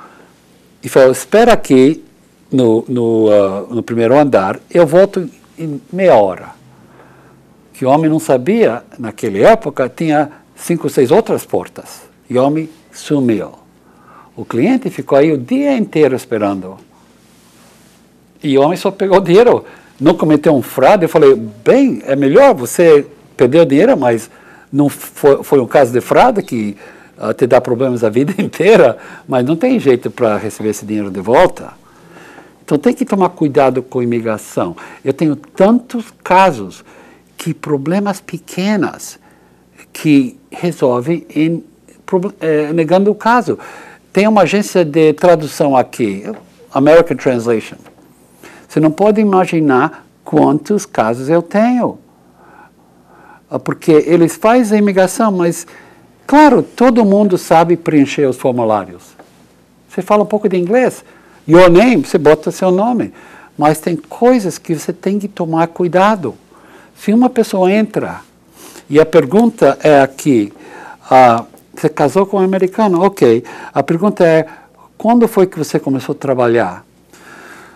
e falou, espera aqui no primeiro andar, eu volto em meia hora. Que o homem não sabia, naquela época, tinha 5 ou 6 outras portas. E o homem sumiu. O cliente ficou aí o dia inteiro esperando. E o homem só pegou o dinheiro, não cometeu um fraude. Eu falei, bem, é melhor você perder o dinheiro, mas não foi um caso de fraude que te dá problemas a vida inteira, mas não tem jeito para receber esse dinheiro de volta. Então tem que tomar cuidado com a imigração. Eu tenho tantos casos que problemas pequenos que resolvem negando o caso. Tem uma agência de tradução aqui, American Translation. Você não pode imaginar quantos casos eu tenho. Porque eles fazem a imigração, mas, claro, todo mundo sabe preencher os formulários. Você fala um pouco de inglês, your name, você bota seu nome. Mas tem coisas que você tem que tomar cuidado. Se uma pessoa entra, e a pergunta é aqui, você casou com um americano? Ok. A pergunta é, quando foi que você começou a trabalhar?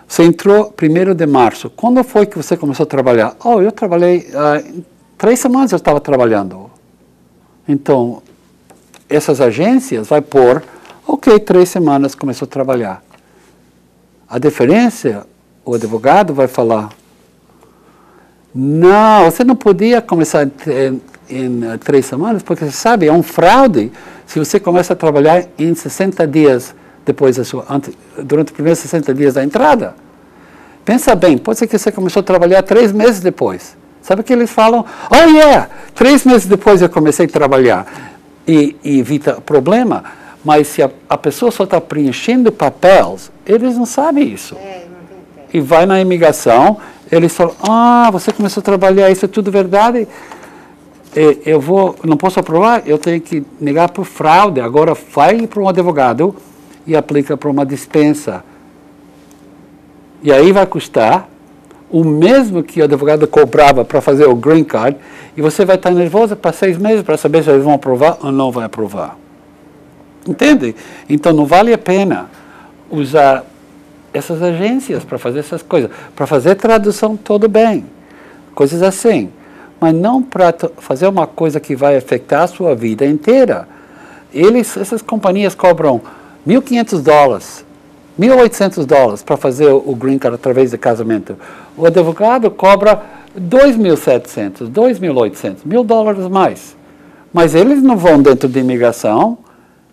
Você entrou 1º de março. Quando foi que você começou a trabalhar? Oh, eu trabalhei, 3 semanas eu estava trabalhando. Então, essas agências vai pôr, ok, 3 semanas começou a trabalhar. A diferença, o advogado vai falar, não, você não podia começar em 3 semanas, porque você sabe, é um fraude se você começa a trabalhar em 60 dias depois durante os primeiros 60 dias da entrada. Pensa bem, pode ser que você começou a trabalhar 3 meses depois. Sabe que eles falam, oh yeah, 3 meses depois eu comecei a trabalhar. E evita problema, mas se a pessoa só está preenchendo papéis, eles não sabem isso. E vai na imigração, eles falam, você começou a trabalhar, isso é tudo verdade. Não posso aprovar, eu tenho que negar por fraude. Agora vai para um advogado e aplica para uma dispensa. E aí vai custar o mesmo que o advogado cobrava para fazer o green card, e você vai estar nervoso para 6 meses para saber se eles vão aprovar ou não vão aprovar. Entende? Então não vale a pena usar essas agências para fazer essas coisas. Para fazer tradução, tudo bem. Coisas assim. Mas não para fazer uma coisa que vai afetar a sua vida inteira. Essas companhias cobram $1.500, $1.800 para fazer o green card através de casamento. O advogado cobra $2.700, $2.800, $1.000 mais. Mas eles não vão dentro de imigração,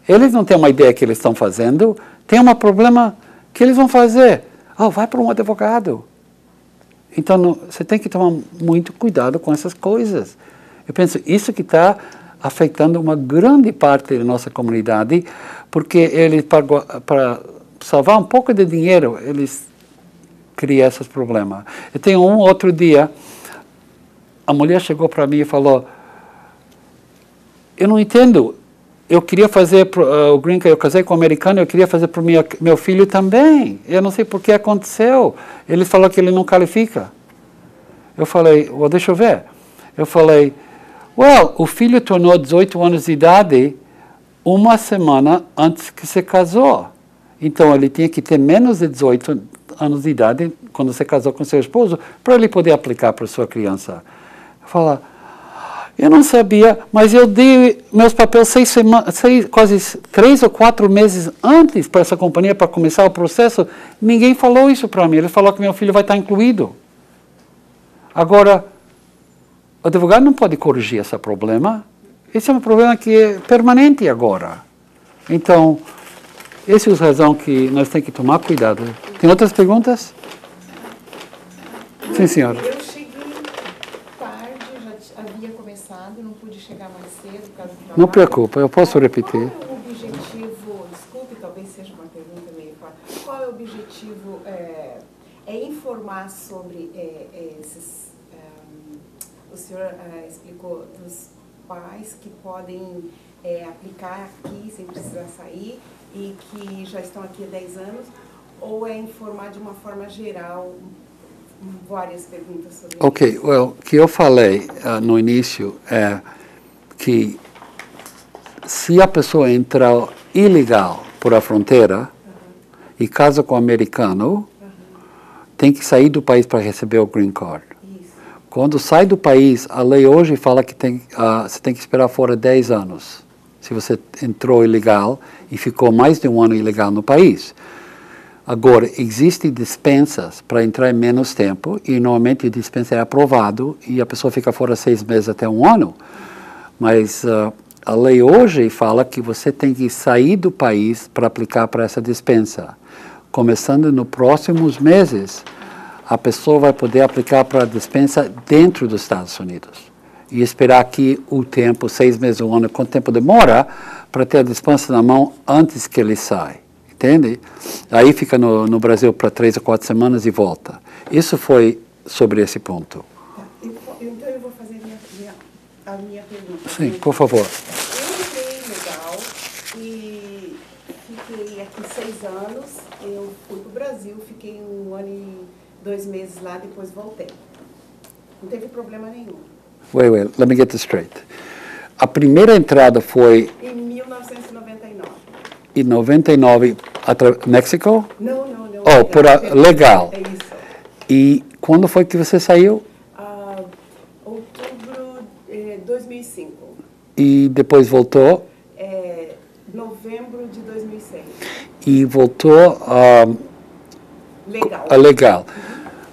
eles não têm uma ideia que eles estão fazendo, tem um problema que eles vão fazer. Vai para um advogado. Então, você tem que tomar muito cuidado com essas coisas. Eu penso, isso que está afetando uma grande parte da nossa comunidade, porque eles, para salvar um pouco de dinheiro, eles criam esses problemas. Eu tenho outro dia, a mulher chegou para mim e falou, eu não entendo, eu queria fazer o green card, eu casei com um americano, eu queria fazer para o meu filho também. Eu não sei por que aconteceu. Ele falou que ele não qualifica. Eu falei, deixa eu ver. Eu falei, o filho tornou 18 anos de idade 1 semana antes que se casou. Então, ele tinha que ter menos de 18 anos de idade quando se casou com seu esposo para ele poder aplicar para sua criança. Eu falei, eu não sabia, mas eu dei meus papéis quase 3 ou 4 meses antes para essa companhia, para começar o processo. Ninguém falou isso para mim. Ele falou que meu filho vai estar incluído. Agora, o advogado não pode corrigir esse problema. Esse é um problema que é permanente agora. Então, essa é a razão que nós temos que tomar cuidado. Tem outras perguntas? Sim, senhora. Eu cheguei tarde, já havia começado, não pude chegar mais cedo por causa do trabalho. Não preocupa, eu posso repetir. Qual é o objetivo, desculpe, talvez seja uma pergunta meio fora, qual é o objetivo, informar sobre esses, o senhor explicou, dos pais que podem aplicar aqui sem precisar sair e que já estão aqui há 10 anos, ou é informar de uma forma geral? Várias perguntas sobre isso. Ok, o que eu falei no início é que se a pessoa entrar ilegal por a fronteira e casa com um americano, tem que sair do país para receber o green card. Isso. Quando sai do país, a lei hoje fala que você tem que esperar fora 10 anos. Se você entrou ilegal e ficou mais de 1 ano ilegal no país. Agora, existem dispensas para entrar em menos tempo, e normalmente a dispensa é aprovado e a pessoa fica fora 6 meses até 1 ano. Mas a lei hoje fala que você tem que sair do país para aplicar para essa dispensa. Começando nos próximos meses, a pessoa vai poder aplicar para a dispensa dentro dos Estados Unidos. E esperar aqui o tempo, 6 meses, 1 ano, quanto tempo demora, para ter a dispensa na mão antes que ele sai. Entende? Aí fica no Brasil para 3 ou 4 semanas e volta. Isso foi sobre esse ponto. Então eu vou fazer a minha pergunta. Sim, por favor. Eu entrei legal e fiquei aqui 6 anos. Eu fui para o Brasil, fiquei 1 ano e 2 meses lá, depois voltei. Não teve problema nenhum. Wait, let me get this straight. A primeira entrada foi... Em 1999. Em 99, México? Não. Oh, legal. É isso. E quando foi que você saiu? Outubro de 2005. E depois voltou? Novembro de 2006. E voltou legal.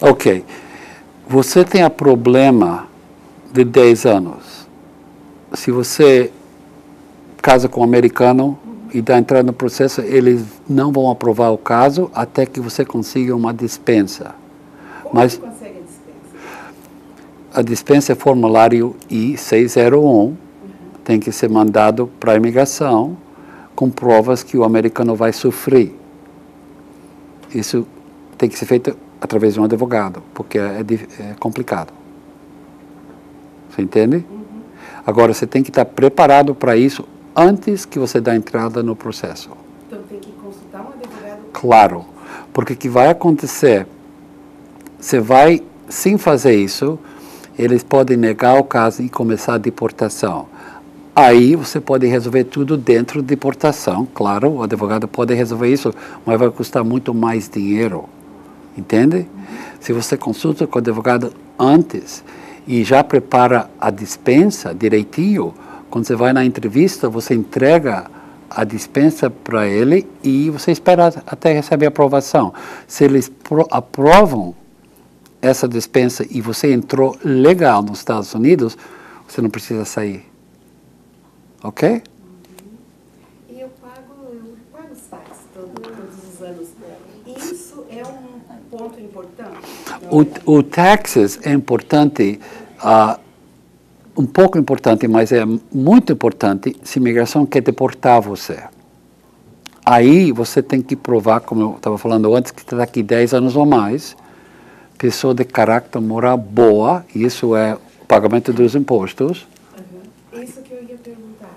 Ok. Você tem a problema de 10 anos. Se você casa com um americano e dá entrada no processo, eles não vão aprovar o caso até que você consiga uma dispensa. Como você consegue a dispensa? A dispensa é formulário I-601, tem que ser mandado para a imigração com provas que o americano vai sofrer. Isso tem que ser feito através de um advogado, porque é complicado. Você entende? Agora, você tem que estar preparado para isso antes que você dá entrada no processo. Então, tem que consultar um advogado? Claro, porque o que vai acontecer, você vai, sem fazer isso, eles podem negar o caso e começar a deportação. Aí você pode resolver tudo dentro de deportação, claro, o advogado pode resolver isso, mas vai custar muito mais dinheiro, entende? Se você consulta com o advogado antes e já prepara a dispensa direitinho, quando você vai na entrevista, você entrega a dispensa para ele e você espera até receber a aprovação. Se eles aprovam essa dispensa e você entrou legal nos Estados Unidos, você não precisa sair. Ok? E eu pago os taxas todos os anos. Isso é um ponto importante? O taxes é importante, um pouco importante, mas é muito importante se a imigração quer deportar você. Aí você tem que provar, como eu estava falando antes, que está aqui 10 anos ou mais, pessoa de caráter moral boa, isso é o pagamento dos impostos. Isso que eu ia perguntar.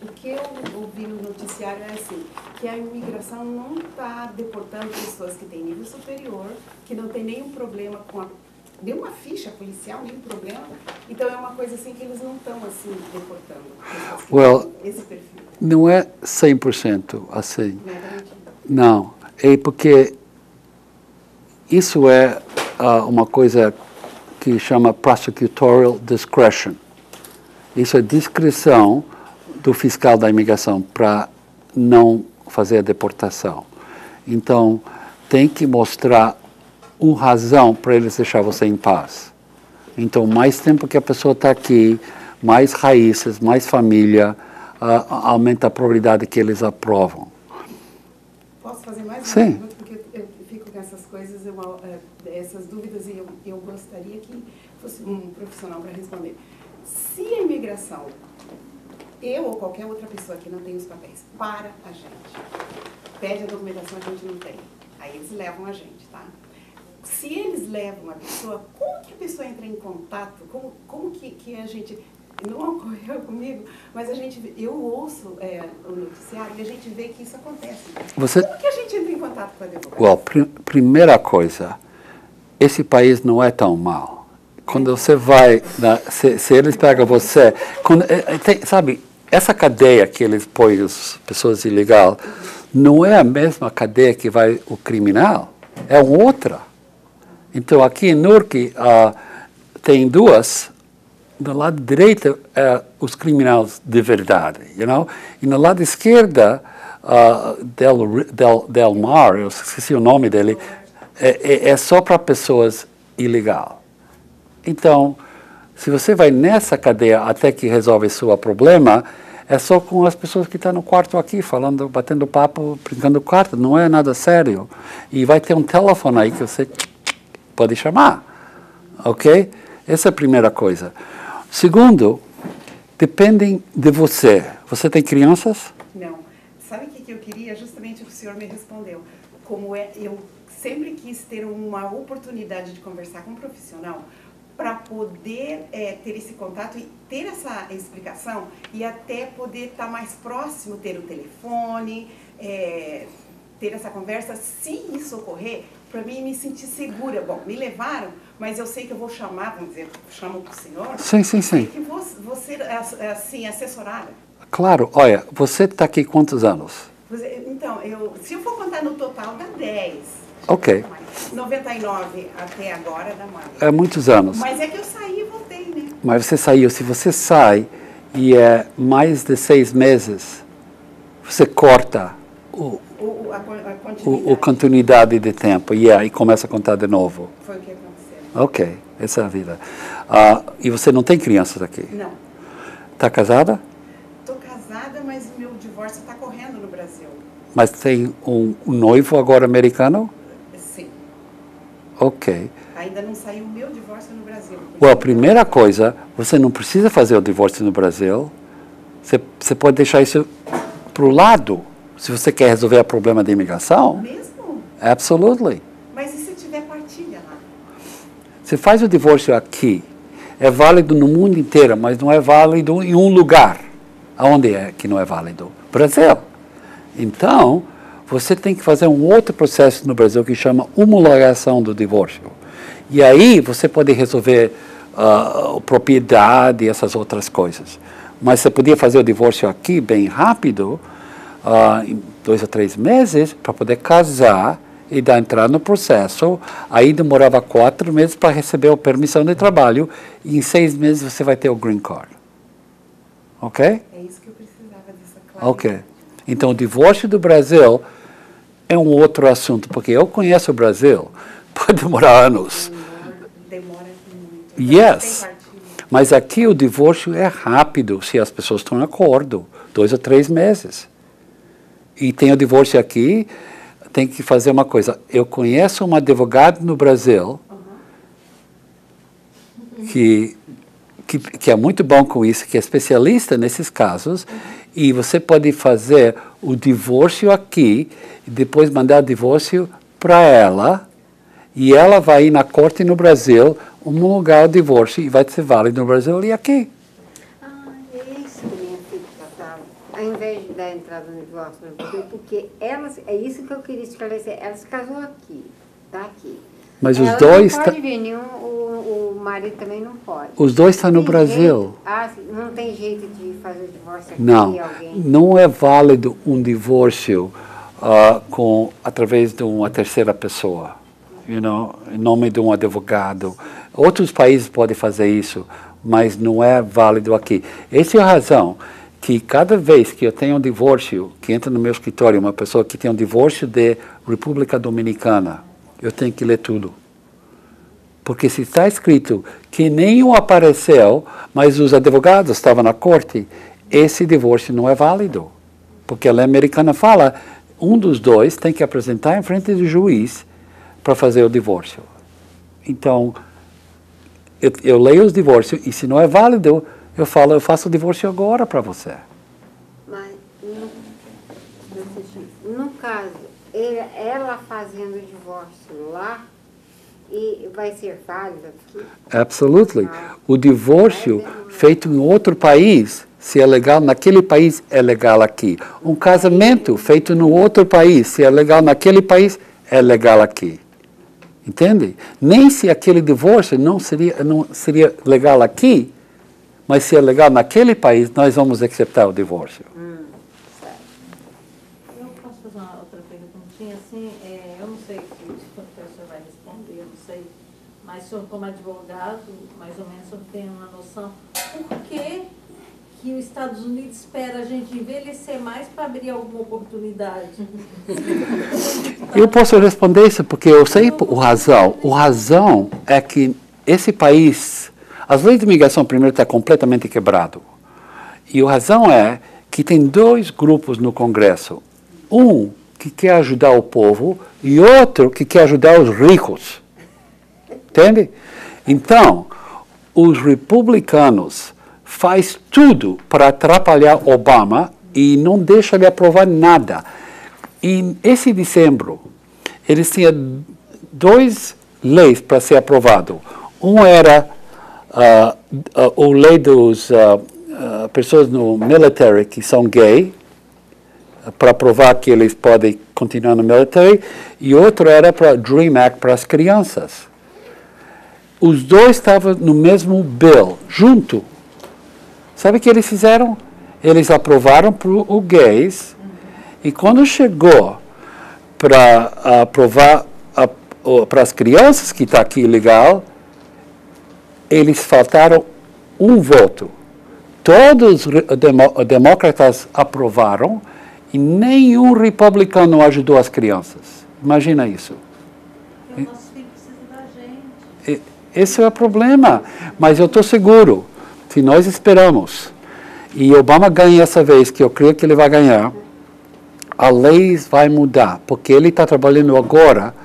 O que eu ouvi no noticiário é assim, que a imigração não está deportando pessoas que têm nível superior, que não tem nenhum problema com nenhuma ficha policial, nenhum problema. Então é uma coisa assim que eles não estão assim deportando. Esse perfil. Não é 100% assim. Não, é porque isso é uma coisa que chama prosecutorial discretion. Isso é discrição do fiscal da imigração para não fazer a deportação. Então, tem que mostrar uma razão para eles deixar você em paz. Então, mais tempo que a pessoa está aqui, mais raízes, mais família, aumenta a probabilidade que eles aprovam. Posso fazer mais uma Sim. pergunta? Porque eu fico com essas coisas, essas dúvidas, e eu gostaria que fosse um profissional para responder. Se a imigração, eu ou qualquer outra pessoa que não tem os papéis, para a gente, pede a documentação, a gente não tem, aí eles levam a gente, tá? Se eles levam a pessoa, como que a pessoa entra em contato? Como que a gente... Não ocorreu comigo, mas eu ouço o noticiário e a gente vê que isso acontece. Como que a gente entra em contato com a advogada? Primeira coisa, esse país não é tão mal. Quando você vai, se eles pegam você... sabe, essa cadeia que eles põem as pessoas ilegais não é a mesma cadeia que vai o criminal, é outra. Então, aqui em Newark, tem duas. Do lado direito, os criminosos de verdade, you know? E no lado esquerdo, Del Mar, eu esqueci o nome dele, é só para pessoas ilegais. Então, se você vai nessa cadeia até que resolve seu problema, é só com as pessoas que estão no quarto aqui, falando, batendo papo, brincando no quarto, não é nada sério. E vai ter um telefone aí que você pode chamar, ok? Essa é a primeira coisa. Segundo, dependem de você. Você tem crianças? Não. Sabe o que eu queria? Justamente o que o senhor me respondeu. como eu sempre quis ter uma oportunidade de conversar com um profissional para poder ter esse contato e ter essa explicação e até poder estar mais próximo, ter o telefone, ter essa conversa, se isso ocorrer, para mim me sentir segura. Bom, me levaram, mas eu sei que eu vou chamar, vamos dizer, chamo para o senhor. Sim, sim, sim. E que vou ser, assim, assessorada. Claro, olha, você está aqui quantos anos? Então, se eu for contar no total, dá 10. Ok. 99 até agora dá mais. É muitos anos. Mas é que eu saí e voltei, né? Mas você saiu, se você sai e é mais de 6 meses, você corta a continuidade de tempo e começa a contar de novo. Foi o que aconteceu. Ok, essa é a vida. E você não tem crianças aqui? Não. Está casada? Estou casada, mas o meu divórcio está correndo no Brasil. Mas tem um noivo agora americano? Sim. Ok. Ainda não saiu o meu divórcio no Brasil. Well, primeira coisa, você não precisa fazer o divórcio no Brasil. Você pode deixar isso para o lado. Se você quer resolver o problema da imigração. Mesmo? Absolutely. Mas e se tiver partilha lá? Você faz o divórcio aqui. É válido no mundo inteiro, mas não é válido em um lugar. Aonde é que não é válido? Brasil. Então, você tem que fazer um outro processo no Brasil que chama homologação do divórcio. E aí você pode resolver propriedade e essas outras coisas. Mas você podia fazer o divórcio aqui bem rápido, em 2 ou 3 meses, para poder casar e dar entrada no processo. Aí demorava 4 meses para receber a permissão de trabalho e em 6 meses você vai ter o green card. Ok? É isso que eu precisava dessa claridade. Ok. Então, o divórcio do Brasil é um outro assunto, porque eu conheço o Brasil, pode demorar anos. Demora muito. Yes. Mas aqui o divórcio é rápido, se as pessoas estão em acordo, 2 ou 3 meses. E tem o divórcio aqui, tem que fazer uma coisa. Eu conheço um advogado no Brasil que é muito bom com isso, que é especialista nesses casos, e você pode fazer o divórcio aqui e depois mandar o divórcio para ela, e ela vai ir na corte no Brasil, homologar o divórcio e vai ser válido no Brasil e aqui. É isso que minha filha tratava. Ao invés de dar entrada no divórcio no Brasil, porque elas, é isso que eu queria esclarecer, ela se casou aqui, tá aqui. Mas ela os dois... não pode vir, o marido também não pode. Os dois estão no Brasil. Não tem jeito de fazer o divórcio aqui? Não, não é válido um divórcio através de uma terceira pessoa, em nome de um advogado. Outros países podem fazer isso, mas não é válido aqui. Essa é a razão que cada vez que eu tenho um divórcio, que entra no meu escritório, uma pessoa que tem um divórcio de República Dominicana, eu tenho que ler tudo. Porque se está escrito que nenhum apareceu, mas os advogados estavam na corte, esse divórcio não é válido. Porque a lei americana fala, um dos dois tem que apresentar em frente do juiz para fazer o divórcio. Então, eu leio os divórcios e se não é válido, eu falo, eu faço o divórcio agora para você. Mas, no caso, ela fazendo o divórcio lá, e vai ser válido aqui? Absolutely. O divórcio feito em outro país, se é legal naquele país, é legal aqui. Um casamento feito no outro país, se é legal naquele país, é legal aqui. Entende? Nem se aquele divórcio não seria legal aqui, mas se é legal naquele país, nós vamos aceitar o divórcio. Certo. Eu posso fazer uma outra perguntinha? Assim, eu não sei se o professor vai responder, eu não sei, mas o senhor como advogado, mais ou menos, o senhor tem uma noção por que os Estados Unidos espera a gente envelhecer mais para abrir alguma oportunidade? Eu posso responder isso porque eu sei o razão. O razão é que esse país, as leis de imigração primeiro estão completamente quebrado. E a razão é que tem 2 grupos no Congresso. Um que quer ajudar o povo e outro que quer ajudar os ricos. Entende? Então, os republicanos faz tudo para atrapalhar Obama e não deixa ele aprovar nada. E esse dezembro, eles tinham 2 leis para ser aprovado. Um era a lei dos pessoas no military que são gay, para provar que eles podem continuar no military, e outro era para Dream Act para as crianças. Os dois estavam no mesmo bill, junto. Sabe o que eles fizeram? Eles aprovaram para os gays, e quando chegou para aprovar para as crianças, que está aqui legal, eles faltaram um voto. Todos os demócratas aprovaram e nenhum republicano ajudou as crianças. Imagina isso. Porque o nosso filho precisa da gente. Esse é o problema. Mas eu estou seguro, se nós esperamos, e Obama ganha essa vez, que eu creio que ele vai ganhar, a lei vai mudar, porque ele está trabalhando agora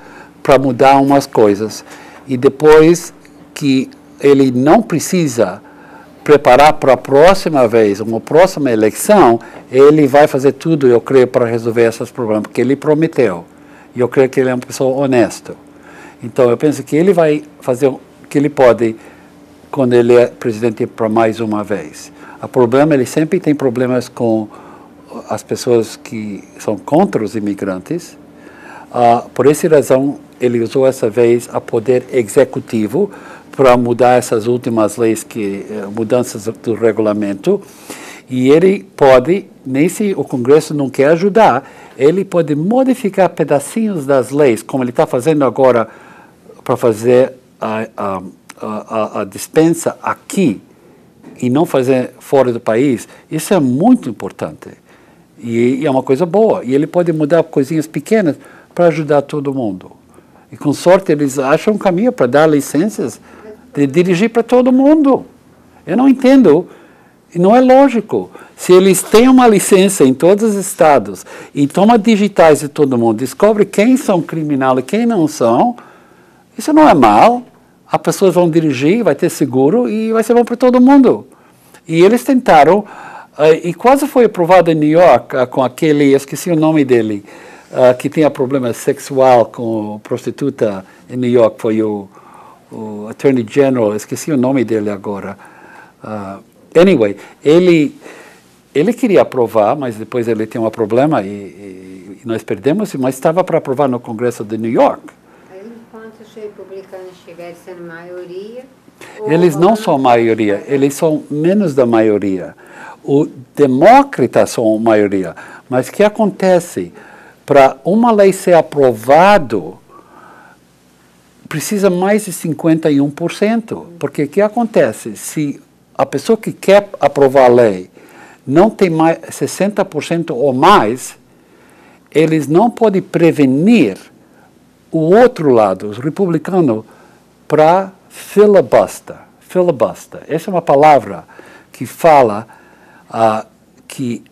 para mudar umas coisas. E depois que ele não precisa preparar para a próxima vez, uma próxima eleição, ele vai fazer tudo, eu creio, para resolver esses problemas, porque ele prometeu. E eu creio que ele é uma pessoa honesta. Então, eu penso que ele vai fazer o que ele pode quando ele é presidente para mais uma vez. O problema, ele sempre tem problemas com as pessoas que são contra os imigrantes. Por essa razão, ele usou essa vez a poder executivo para mudar essas últimas leis, mudanças do regulamento. E ele pode, se o Congresso não quer ajudar, ele pode modificar pedacinhos das leis, como ele está fazendo agora para fazer a dispensa aqui e não fazer fora do país. Isso é muito importante. E é uma coisa boa. E ele pode mudar coisinhas pequenas para ajudar todo mundo. E com sorte eles acham um caminho para dar licenças de dirigir para todo mundo. Eu não entendo. E não é lógico. Se eles têm uma licença em todos os estados e tomam digitais de todo mundo, descobre quem são criminais e quem não são, isso não é mal. As pessoas vão dirigir, vai ter seguro e vai ser bom para todo mundo. E eles tentaram, e quase foi aprovado em New York com aquele, eu esqueci o nome dele, que tinha problema sexual com prostituta em New York, foi o Attorney General, esqueci o nome dele agora. Anyway, ele queria aprovar, mas depois ele tinha um problema e nós perdemos, mas estava para aprovar no Congresso de New York. Enquanto os republicanos estiverem sendo maioria... Eles não são maioria, eles são menos da maioria. Os demócratas são maioria. Mas o que acontece? Para uma lei ser aprovada, precisa mais de 51%. Porque o que acontece? Se a pessoa que quer aprovar a lei não tem mais 60% ou mais, eles não podem prevenir o outro lado, os republicanos, para filibuster. Filibuster. Essa é uma palavra que fala que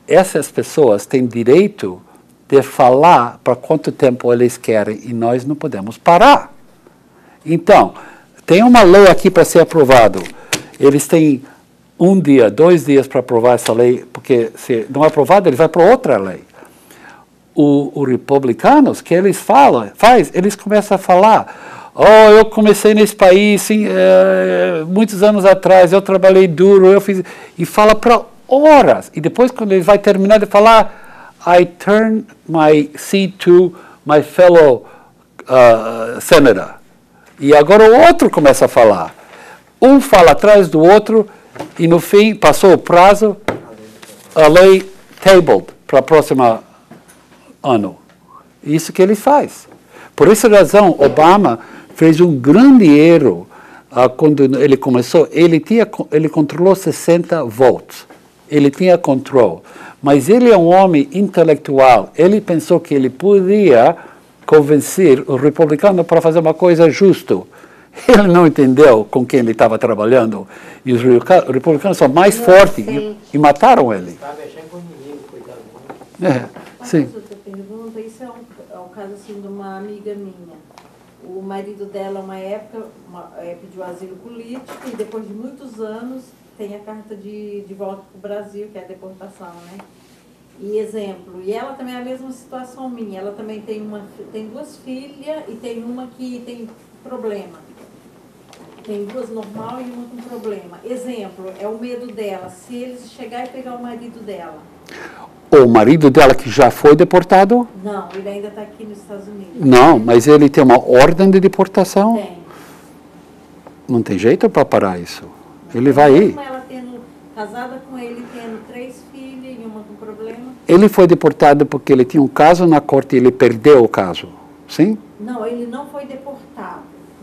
essas pessoas têm direito de falar para quanto tempo eles querem e nós não podemos parar. Então, tem uma lei aqui para ser aprovada. Eles têm 1 dia, 2 dias para aprovar essa lei, porque se não é aprovada, eles vão para outra lei. Os republicanos, que eles eles começam a falar, eu comecei nesse país muitos anos atrás, eu trabalhei duro, eu fiz... E fala para horas. E depois, quando ele vai terminar de falar, I turn my seat to my fellow senator. E agora o outro começa a falar. Um fala atrás do outro, e no fim, passou o prazo, a lei tabled para o próximo ano. Isso que ele faz. Por essa razão, Obama fez um grande erro quando ele começou. Ele controlou 60 votos. Ele tinha controle. Mas ele é um homem intelectual. Ele pensou que ele podia convencer o republicano para fazer uma coisa justa. Ele não entendeu com quem ele estava trabalhando. E os republicanos são mais fortes e mataram ele. Está mexendo com o inimigo, coitado. Sim. Outra pergunta, isso é um caso assim de uma amiga minha. O marido dela, uma época, pediu asilo político e depois de muitos anos tem a carta de volta para o Brasil, que é a deportação, né? E exemplo, e ela também é a mesma situação minha, ela também tem duas filhas e tem uma que tem problema. Tem duas normal e uma com problema. Exemplo, é o medo dela, se eles chegar e pegar o marido dela. O marido dela que já foi deportado? Não, ele ainda está aqui nos Estados Unidos. Não, mas ele tem uma ordem de deportação? Tem. Não tem jeito para parar isso. Ele vai ir. Ela casada com ele, tendo 3 filhas e uma com problema. Ele foi deportado porque ele tinha um caso na corte e ele perdeu o caso, sim? Não, ele não foi deportado.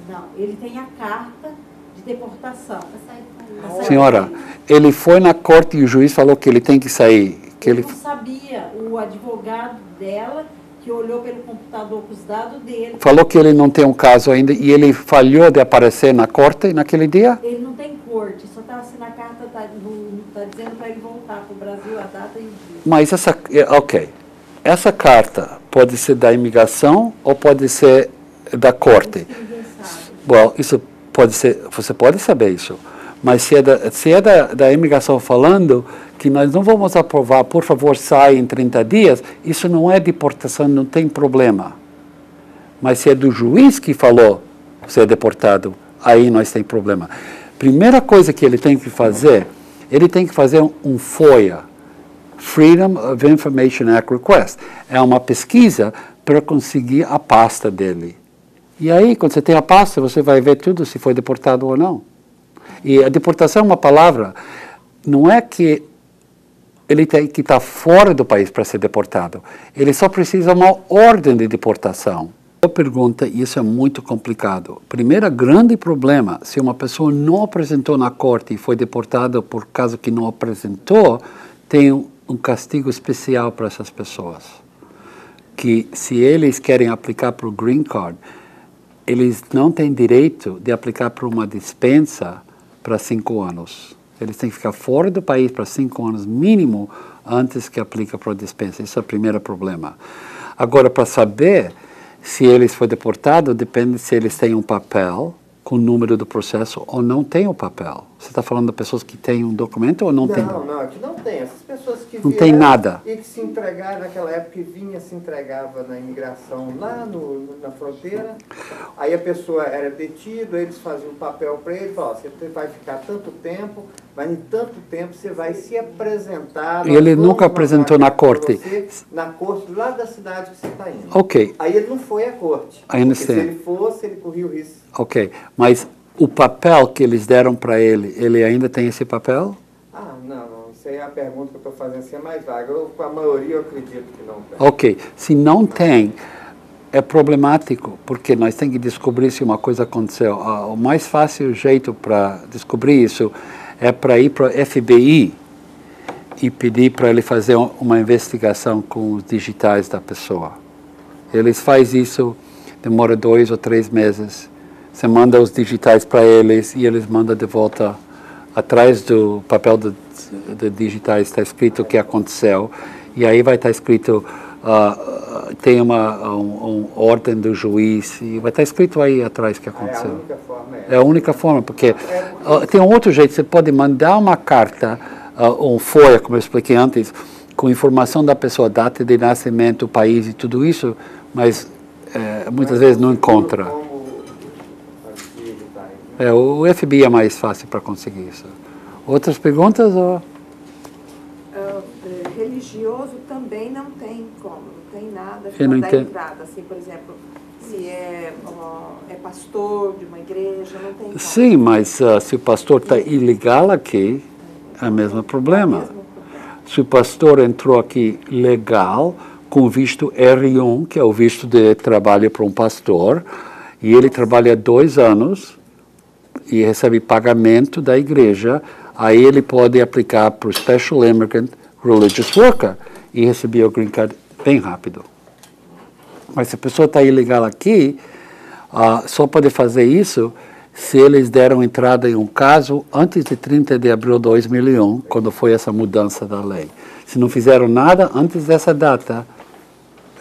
Não, ele tem a carta de deportação. Senhora, ele foi na corte e o juiz falou que ele tem que sair. Que ele não sabia, o advogado dela, que olhou pelo computador com os dados dele. Falou que ele não tem um caso ainda e ele falhou de aparecer na corte naquele dia? Ele não tem corte, só está assim na carta, está dizendo para ele voltar para o Brasil a data e o dia. Mas essa carta pode ser da imigração ou pode ser da corte? Bom, isso pode ser, você pode saber isso, mas se é da imigração falando que nós não vamos aprovar, por favor, sai em 30 dias, isso não é deportação, não tem problema. Mas se é do juiz que falou você é deportado, aí nós tem problema. Primeira coisa que ele tem que fazer um FOIA, Freedom of Information Act Request. É uma pesquisa para conseguir a pasta dele. E aí, quando você tem a pasta, você vai ver tudo se foi deportado ou não. E a deportação é uma palavra, não é que ele tem que estar fora do país para ser deportado. Ele só precisa de uma ordem de deportação. A pergunta, e isso é muito complicado. Primeiro grande problema, se uma pessoa não apresentou na corte e foi deportada por causa que não apresentou, tem um castigo especial para essas pessoas. Que se eles querem aplicar para o Green Card, eles não têm direito de aplicar para uma dispensa para 5 anos. Eles têm que ficar fora do país para 5 anos mínimo antes que aplica para a dispensa. Esse é o primeiro problema. Agora, para saber se eles foram deportados, depende se eles têm um papel com o número do processo ou não tem o papel. Você está falando de pessoas que têm um documento ou não tem? Não, aqui não tem. Essas pessoas que não tem nada. E que se entregaram naquela época, que vinha, se entregava na imigração lá na fronteira, aí a pessoa era detida, eles faziam um papel para ele, falavam, você vai ficar tanto tempo, mas em tanto tempo você vai se apresentar. E ele nunca apresentou na corte? Na corte lá da cidade que você está indo. Ok. Aí ele não foi à corte. Porque se ele fosse, ele corria o risco. Ok, mas o papel que eles deram para ele ainda tem esse papel? Não. Isso aí é a pergunta que eu estou fazendo, assim, é mais vaga. Com a maioria eu acredito que não tem. Ok, se não tem, é problemático, porque nós temos que descobrir se uma coisa aconteceu. O mais fácil jeito para descobrir isso é para ir para o FBI e pedir para ele fazer uma investigação com os digitais da pessoa. Eles fazem isso, demora 2 ou 3 meses. Você manda os digitais para eles e eles mandam de volta. Atrás do papel de digitais está escrito o que aconteceu. E aí vai estar escrito, tem uma ordem do juiz, e vai estar escrito aí atrás o que aconteceu. É a única forma. É a única forma, porque tem um outro jeito, você pode mandar uma carta, um FOIA, como eu expliquei antes, com informação da pessoa, data de nascimento, país e tudo isso, mas muitas vezes não encontra. O FBI é mais fácil para conseguir isso. Outras perguntas? Religioso também não tem como, não tem nada para dar entrada. Assim, por exemplo, se é pastor de uma igreja, não tem como. Sim, mas se o pastor está ilegal aqui, é o mesmo problema. Se o pastor entrou aqui legal, com visto R1, que é o visto de trabalho para um pastor, e ele trabalha 2 anos, e recebe pagamento da igreja, aí ele pode aplicar para o Special Immigrant Religious Worker e receber o Green Card bem rápido. Mas se a pessoa está ilegal aqui, só pode fazer isso se eles deram entrada em um caso antes de 30 de abril de 2001, quando foi essa mudança da lei. Se não fizeram nada antes dessa data,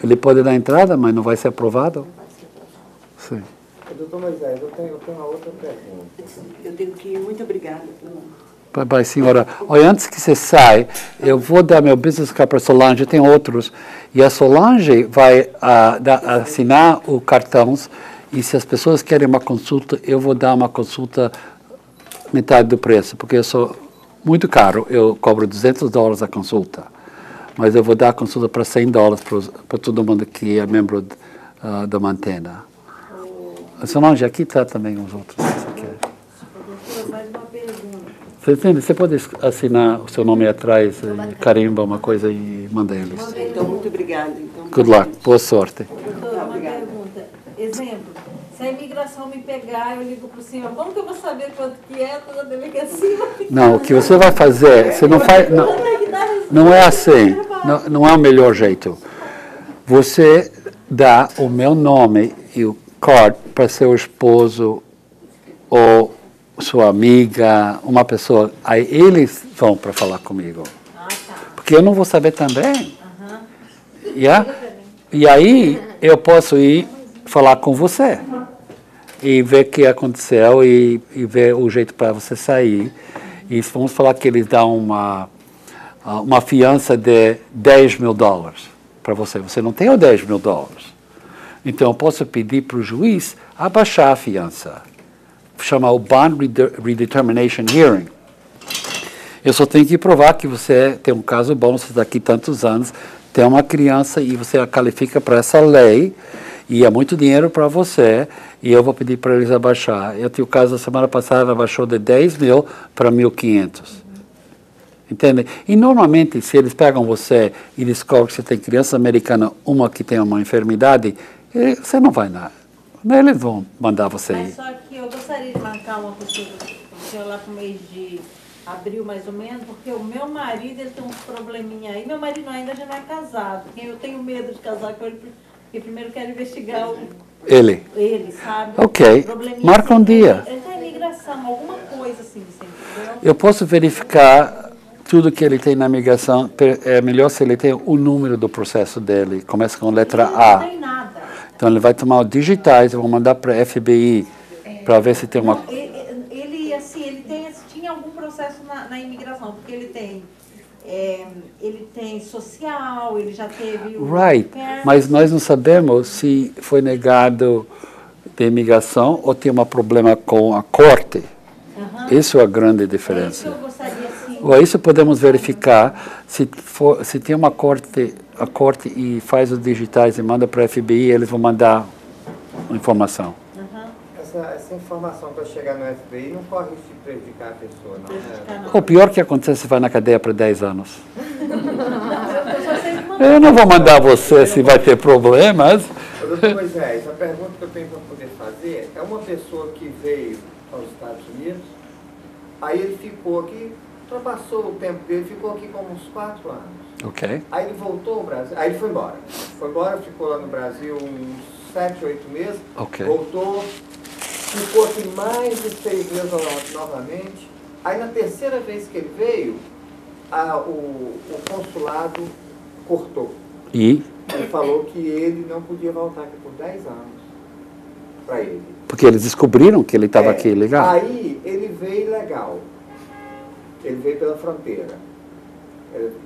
ele pode dar entrada, mas não vai ser aprovado? Sim. Doutor Moisés, eu tenho uma outra pergunta. Eu tenho que ir. Muito obrigada. Bye, senhora. Olha, antes que você saia, eu vou dar meu business card para a Solange, tem outros, e a Solange vai assinar o cartão, e se as pessoas querem uma consulta, eu vou dar uma consulta metade do preço, porque eu sou muito caro, eu cobro $200 a consulta, mas eu vou dar a consulta para $100 para todo mundo que é membro da Mantena. A Solange, aqui está também os outros, se você quer. Mais uma pergunta. Você entende? Você pode assinar o seu nome atrás, carimba uma coisa e manda eles. Então, muito obrigada. Então, Good luck, boa sorte. Doutora, uma pergunta. Exemplo, se a imigração me pegar, eu ligo para o senhor, como que eu vou saber quanto que é toda a delegacia? Não, o que você vai fazer, você não faz... Não é assim, não é o melhor jeito. Você dá o meu nome e o card para seu esposo ou sua amiga, uma pessoa, aí eles vão para falar comigo. Porque eu não vou saber também. Yeah? E aí eu posso ir falar com você e ver o que aconteceu e ver o jeito para você sair. E vamos falar que eles dão uma fiança de $10 mil para você. Você não tem os $10 mil. Então eu posso pedir para o juiz abaixar a fiança. Chama o Bond Redetermination Hearing. Eu só tenho que provar que você tem um caso bom, você está aqui tantos anos, tem uma criança e você qualifica para essa lei, e é muito dinheiro para você, e eu vou pedir para eles abaixar. Eu tive o caso da semana passada, abaixou de 10 mil para 1.500. Entende? E normalmente, se eles pegam você e descobrem que você tem criança americana, uma que tem uma enfermidade, você não vai nada. Eles vão mandar você ir. Mas só que eu gostaria de marcar uma consulta com o senhor lá para o mês de abril, mais ou menos, porque o meu marido ele tem uns probleminha aí. Meu marido ainda já não é casado. Eu tenho medo de casar com ele, porque primeiro quero investigar ele, sabe? Ok. Marca um dia. Ele tem imigração, alguma coisa assim, entendeu? Eu posso verificar tudo que ele tem na imigração. É melhor se ele tem o número do processo dele. Começa com letra A. Não tem nada. Então ele vai tomar os digitais, eu vou mandar para a FBI para ver se tem uma... Ele tinha algum processo na imigração, porque ele tem social, ele já teve... Right, mas nós não sabemos se foi negado de imigração ou tem um problema com a corte. Isso é a grande diferença. É isso que eu gostaria, sim. Ou isso podemos verificar, se tem uma corte, a corte e faz os digitais e manda para a FBI, eles vão mandar informação. Essa informação para chegar no FBI não corre risco de prejudicar a pessoa, não, né? O pior que acontece, você vai na cadeia por 10 anos. Eu não vou mandar você se vai ter problemas. Doutor Moisés, a pergunta que eu tenho para poder fazer é uma pessoa que veio aos Estados Unidos, aí ele ficou aqui, ultrapassou o tempo dele, ficou aqui como uns 4 anos. Ok. Aí ele voltou ao Brasil, aí ele foi embora. Foi embora, ficou lá no Brasil uns 7, 8 meses, voltou, ficou aqui mais de 6 meses novamente. Aí na terceira vez que ele veio, o consulado cortou. E? Ele falou que ele não podia voltar aqui por 10 anos para ele. Porque eles descobriram que ele estava aqui legal? Aí ele veio legal. Ele veio pela fronteira.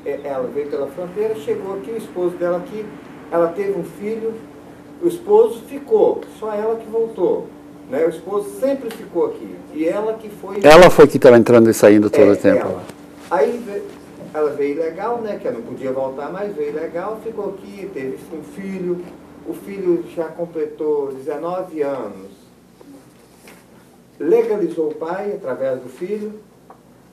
Ela veio pela fronteira, chegou aqui, o esposo dela aqui, ela teve um filho, o esposo ficou, só ela que voltou. Né? O esposo sempre ficou aqui. E ela que foi... Ela foi que estava entrando e saindo todo o tempo. Ela. Aí ela veio legal, né? Que ela não podia voltar mais, veio legal, ficou aqui, teve um filho. O filho já completou 19 anos. Legalizou o pai através do filho.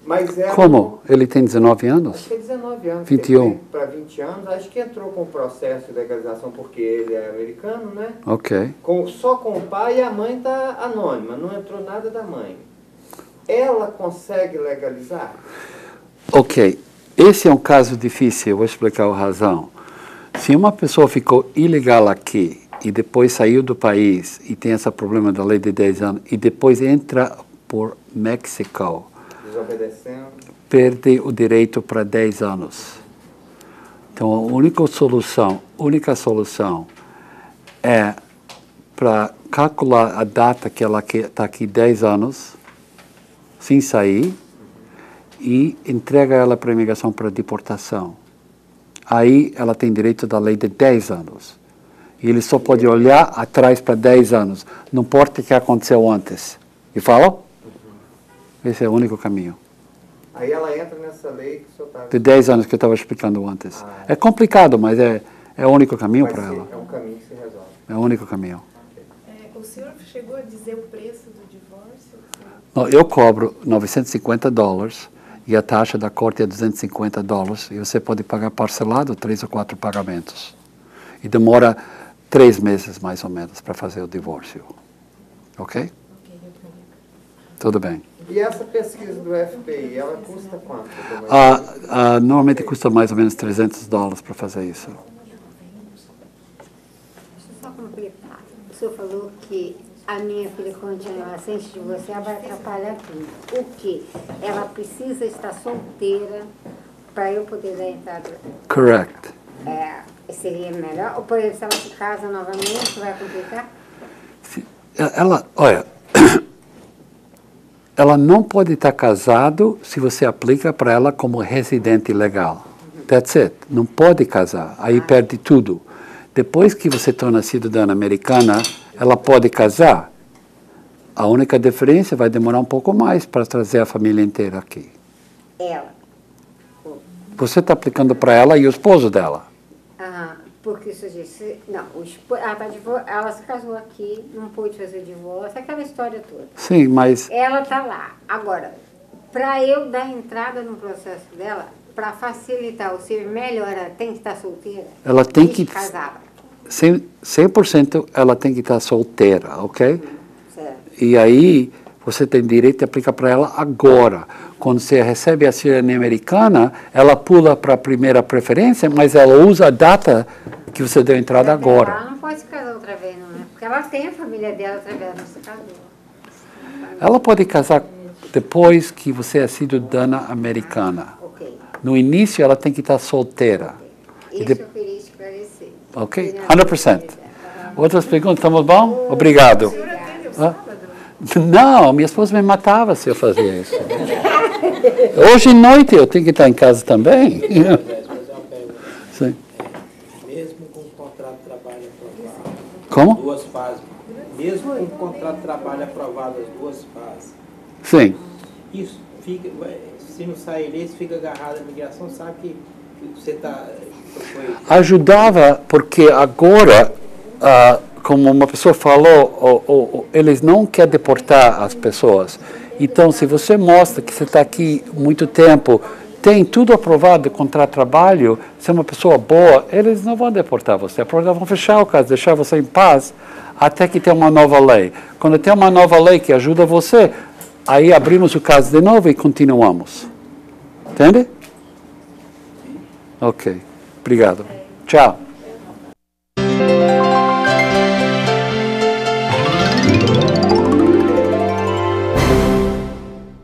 Mas ela... Como? Ele tem 19 anos? Acho que é 19 anos. 21. Para 20 anos. Acho que entrou com o processo de legalização porque ele é americano, né? Ok. Só com o pai e a mãe está anônima. Não entrou nada da mãe. Ela consegue legalizar? Ok. Esse é um caso difícil. Eu vou explicar a razão. Se uma pessoa ficou ilegal aqui e depois saiu do país e tem esse problema da lei de 10 anos e depois entra por México... perde o direito para 10 anos. Então, a única solução é para calcular a data que ela está aqui 10 anos, sem sair, e entrega ela para a imigração para deportação. Aí ela tem direito da lei de 10 anos. E ele só pode olhar atrás para 10 anos. Não importa o que aconteceu antes. E falou? Esse é o único caminho. Aí ela entra nessa lei que o senhor estava... De 10 anos que eu estava explicando antes. É complicado, mas é o único caminho para ela. É um caminho que se resolve. É o único caminho. O senhor chegou a dizer o preço do divórcio? Não, eu cobro $950 e a taxa da corte é $250 e você pode pagar parcelado 3 ou 4 pagamentos. E demora 3 meses mais ou menos para fazer o divórcio. Ok? Tudo bem. E essa pesquisa do FBI, ela custa quanto? Normalmente custa mais ou menos $300 para fazer isso. Deixa eu só completar. O senhor falou que a minha filha continuar sem divorciar vai atrapalhar tudo. O quê? Ela precisa estar solteira para eu poder dar entrada? Correct. Seria melhor? Ou, por exemplo, se ela se casa novamente, vai complicar? Olha, ela não pode estar casada se você aplica para ela como residente legal. That's it. Não pode casar. Aí perde tudo. Depois que você torna cidadã americana, ela pode casar. A única diferença vai demorar um pouco mais para trazer a família inteira aqui. Ela. Você está aplicando para ela e o esposo dela. Porque isso disse, não, ela se casou aqui, não pôde fazer divórcio, aquela história toda. Sim, mas... Ela está lá. Agora, para eu dar entrada no processo dela, para facilitar ou ser melhor, ela tem que estar solteira? Ela tem que... Casada. 100% ela tem que estar solteira, ok? Certo. E aí você tem direito de aplicar para ela agora. Quando você recebe a cidadania americana, ela pula para a primeira preferência, mas ela usa a data que você deu entrada agora. Ela não pode se casar outra vez, não é? Porque ela tem a família dela outra vez, não se casou. Ela pode casar depois que você é cidadã americana. Ok. No início, ela tem que estar solteira. Isso eu queria esclarecer. Ok? 100%. Outras perguntas? Estamos bom? Obrigado. Não, minha esposa me matava se eu fazia isso. Hoje à noite eu tenho que estar em casa também. Sim. Mesmo com o contrato de trabalho aprovado. Como? 2 fases. Mesmo com o contrato de trabalho aprovado, as 2 fases. Sim. Isso fica, se não sair desse, fica agarrado à migração, sabe que você está... Ajudava, porque agora, como uma pessoa falou, eles não querem deportar as pessoas. Então, se você mostra que você está aqui muito tempo, tem tudo aprovado, contrato de trabalho, você é uma pessoa boa, eles não vão deportar você. Eles vão fechar o caso, deixar você em paz, até que tenha uma nova lei. Quando tem uma nova lei que ajuda você, aí abrimos o caso de novo e continuamos. Entende? Ok. Obrigado. Tchau.